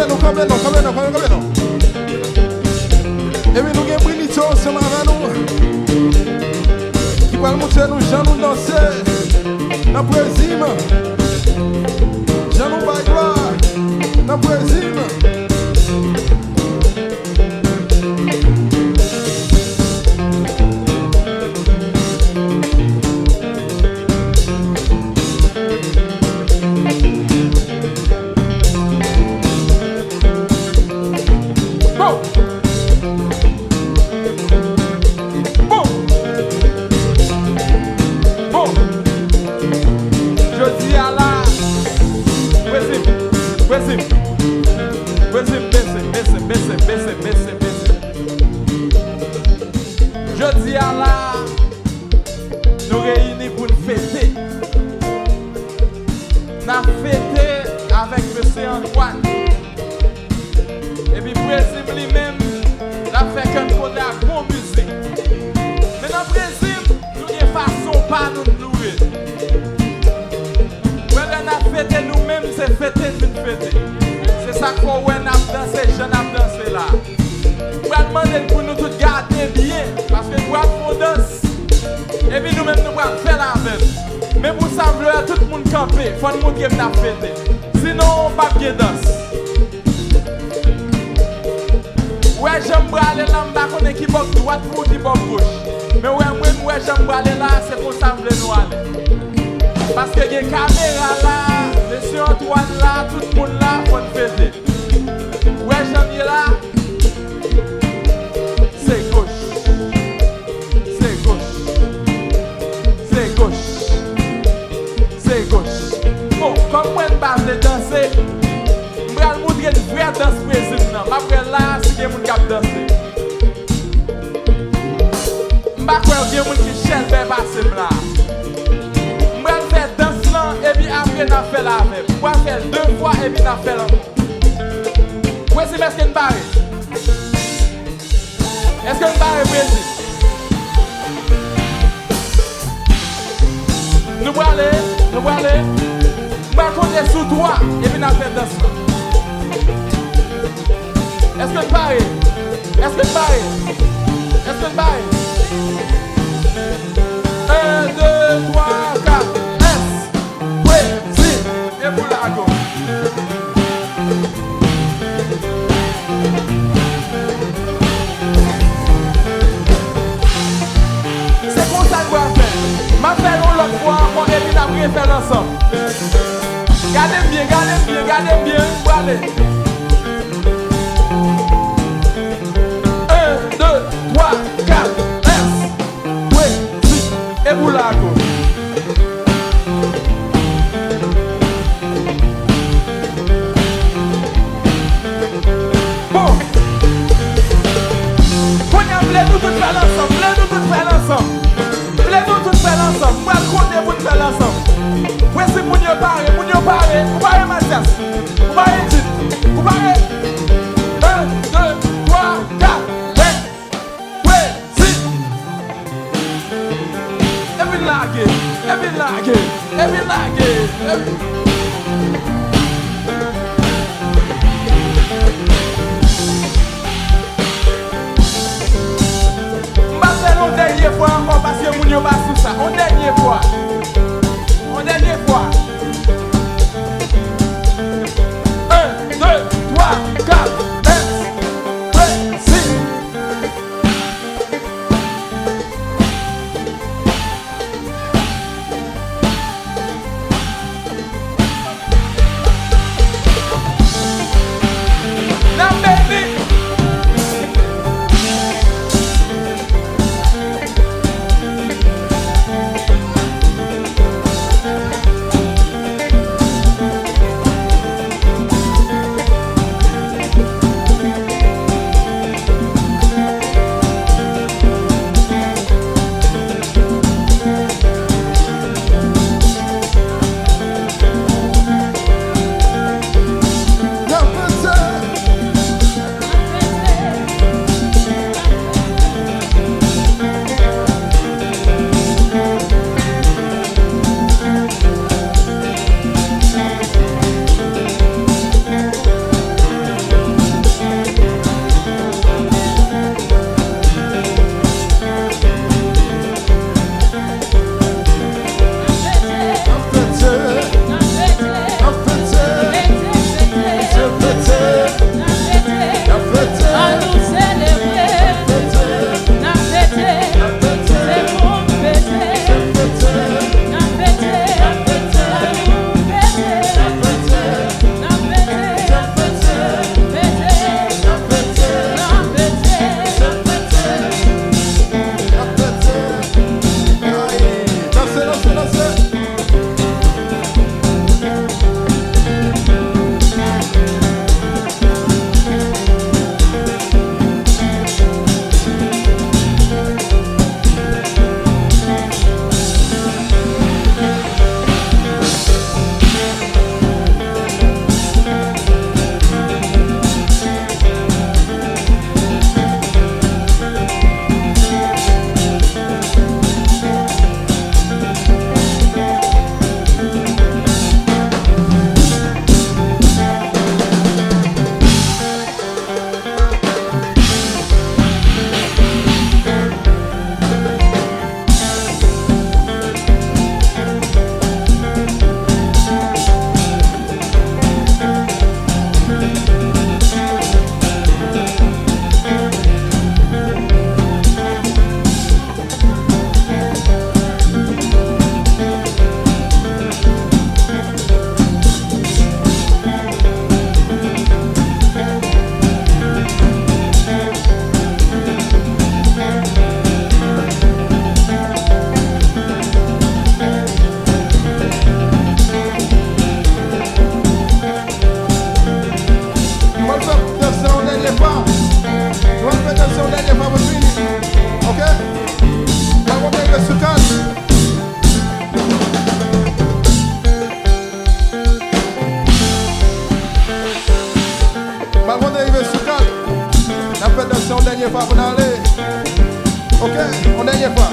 Combien non? Et puis nous avons Brinito ensemble avec nous. Qui va nous montrer nous, Jean nous danser. Dans le Brésil. Jean nous bagarre. Dans le Brésil. Je dis à la, nous réunis pour nous fêter. Nous avons fêté avec M. Antoine. Et puis, Brésil lui-même, il a fait qu'un côté à bon musique. Mais dans le Brésil, nous avons une façon pas nous louer. Quand on a fêté nous-mêmes, c'est fêter de fêter. C'est ça qu'on a dansé, je n'ai dansé là. On va demander pour nous tous garder bien, parce que nous avons danse. Et puis nous-mêmes, nous allons faire la même. Mais pour ça, tout le monde camper, il faut nous montrer que nous avons fêté. Sinon, on ne va pas bien danser. Ouais, j'aime aller là, je ne sais pas qui droite ou qui gauche. Mais ouais, j'aime aller là, c'est pour ça que nous aller. Parce que il y a une caméra là, M. Antoine là, tout le monde là, il faut nous fêter. Ouais, j'aime là. C'est gauche. C'est gauche. C'est gauche. C'est gauche. Bon, comme moi, je vais danser, je vais vous montrer une vraie danse brésilienne. Après là, c'est quelqu'un qui a dansé. Je vais vous montrer quelqu'un qui cherche à passer là. Je vais faire danse là, et puis après, on fait la même. Je vais faire 2 fois, et puis on fait l'autre. Est-ce que nous barrons? Est-ce que nous barrons Brésil? Nous allons aller. Nous allons compter sur 3 et puis nous allons faire danse. Est-ce que nous barrons? Est-ce que nous barrons? Est-ce que nous barrons? 1, 2, 3, 4. Brésil. Et pour la gauche. Ma fait l'autre fois, on est venu après faire ensemble. Gardez bien, pour aller. 1, 2, 3, 4, S, oui, si, et vous la gauche. Bon. Voulez-nous tout faire ensemble, voulez-nous tout faire ensemble. Voulez-nous tout faire ensemble, vous allez compter pour tout faire ensemble. Voici pour nous parler, vous parlez Mathias, vous parlez Tite, vous parlez 1, 2, 3, 4, 5, oui, 6. Et puis laguer. Une dernière fois encore parce que vous n'avez pas tout ça. Une dernière fois. 1, 2, 3, 4, 5, 6. Now baby. dernière fois pour aller. Ok, on dernière fois.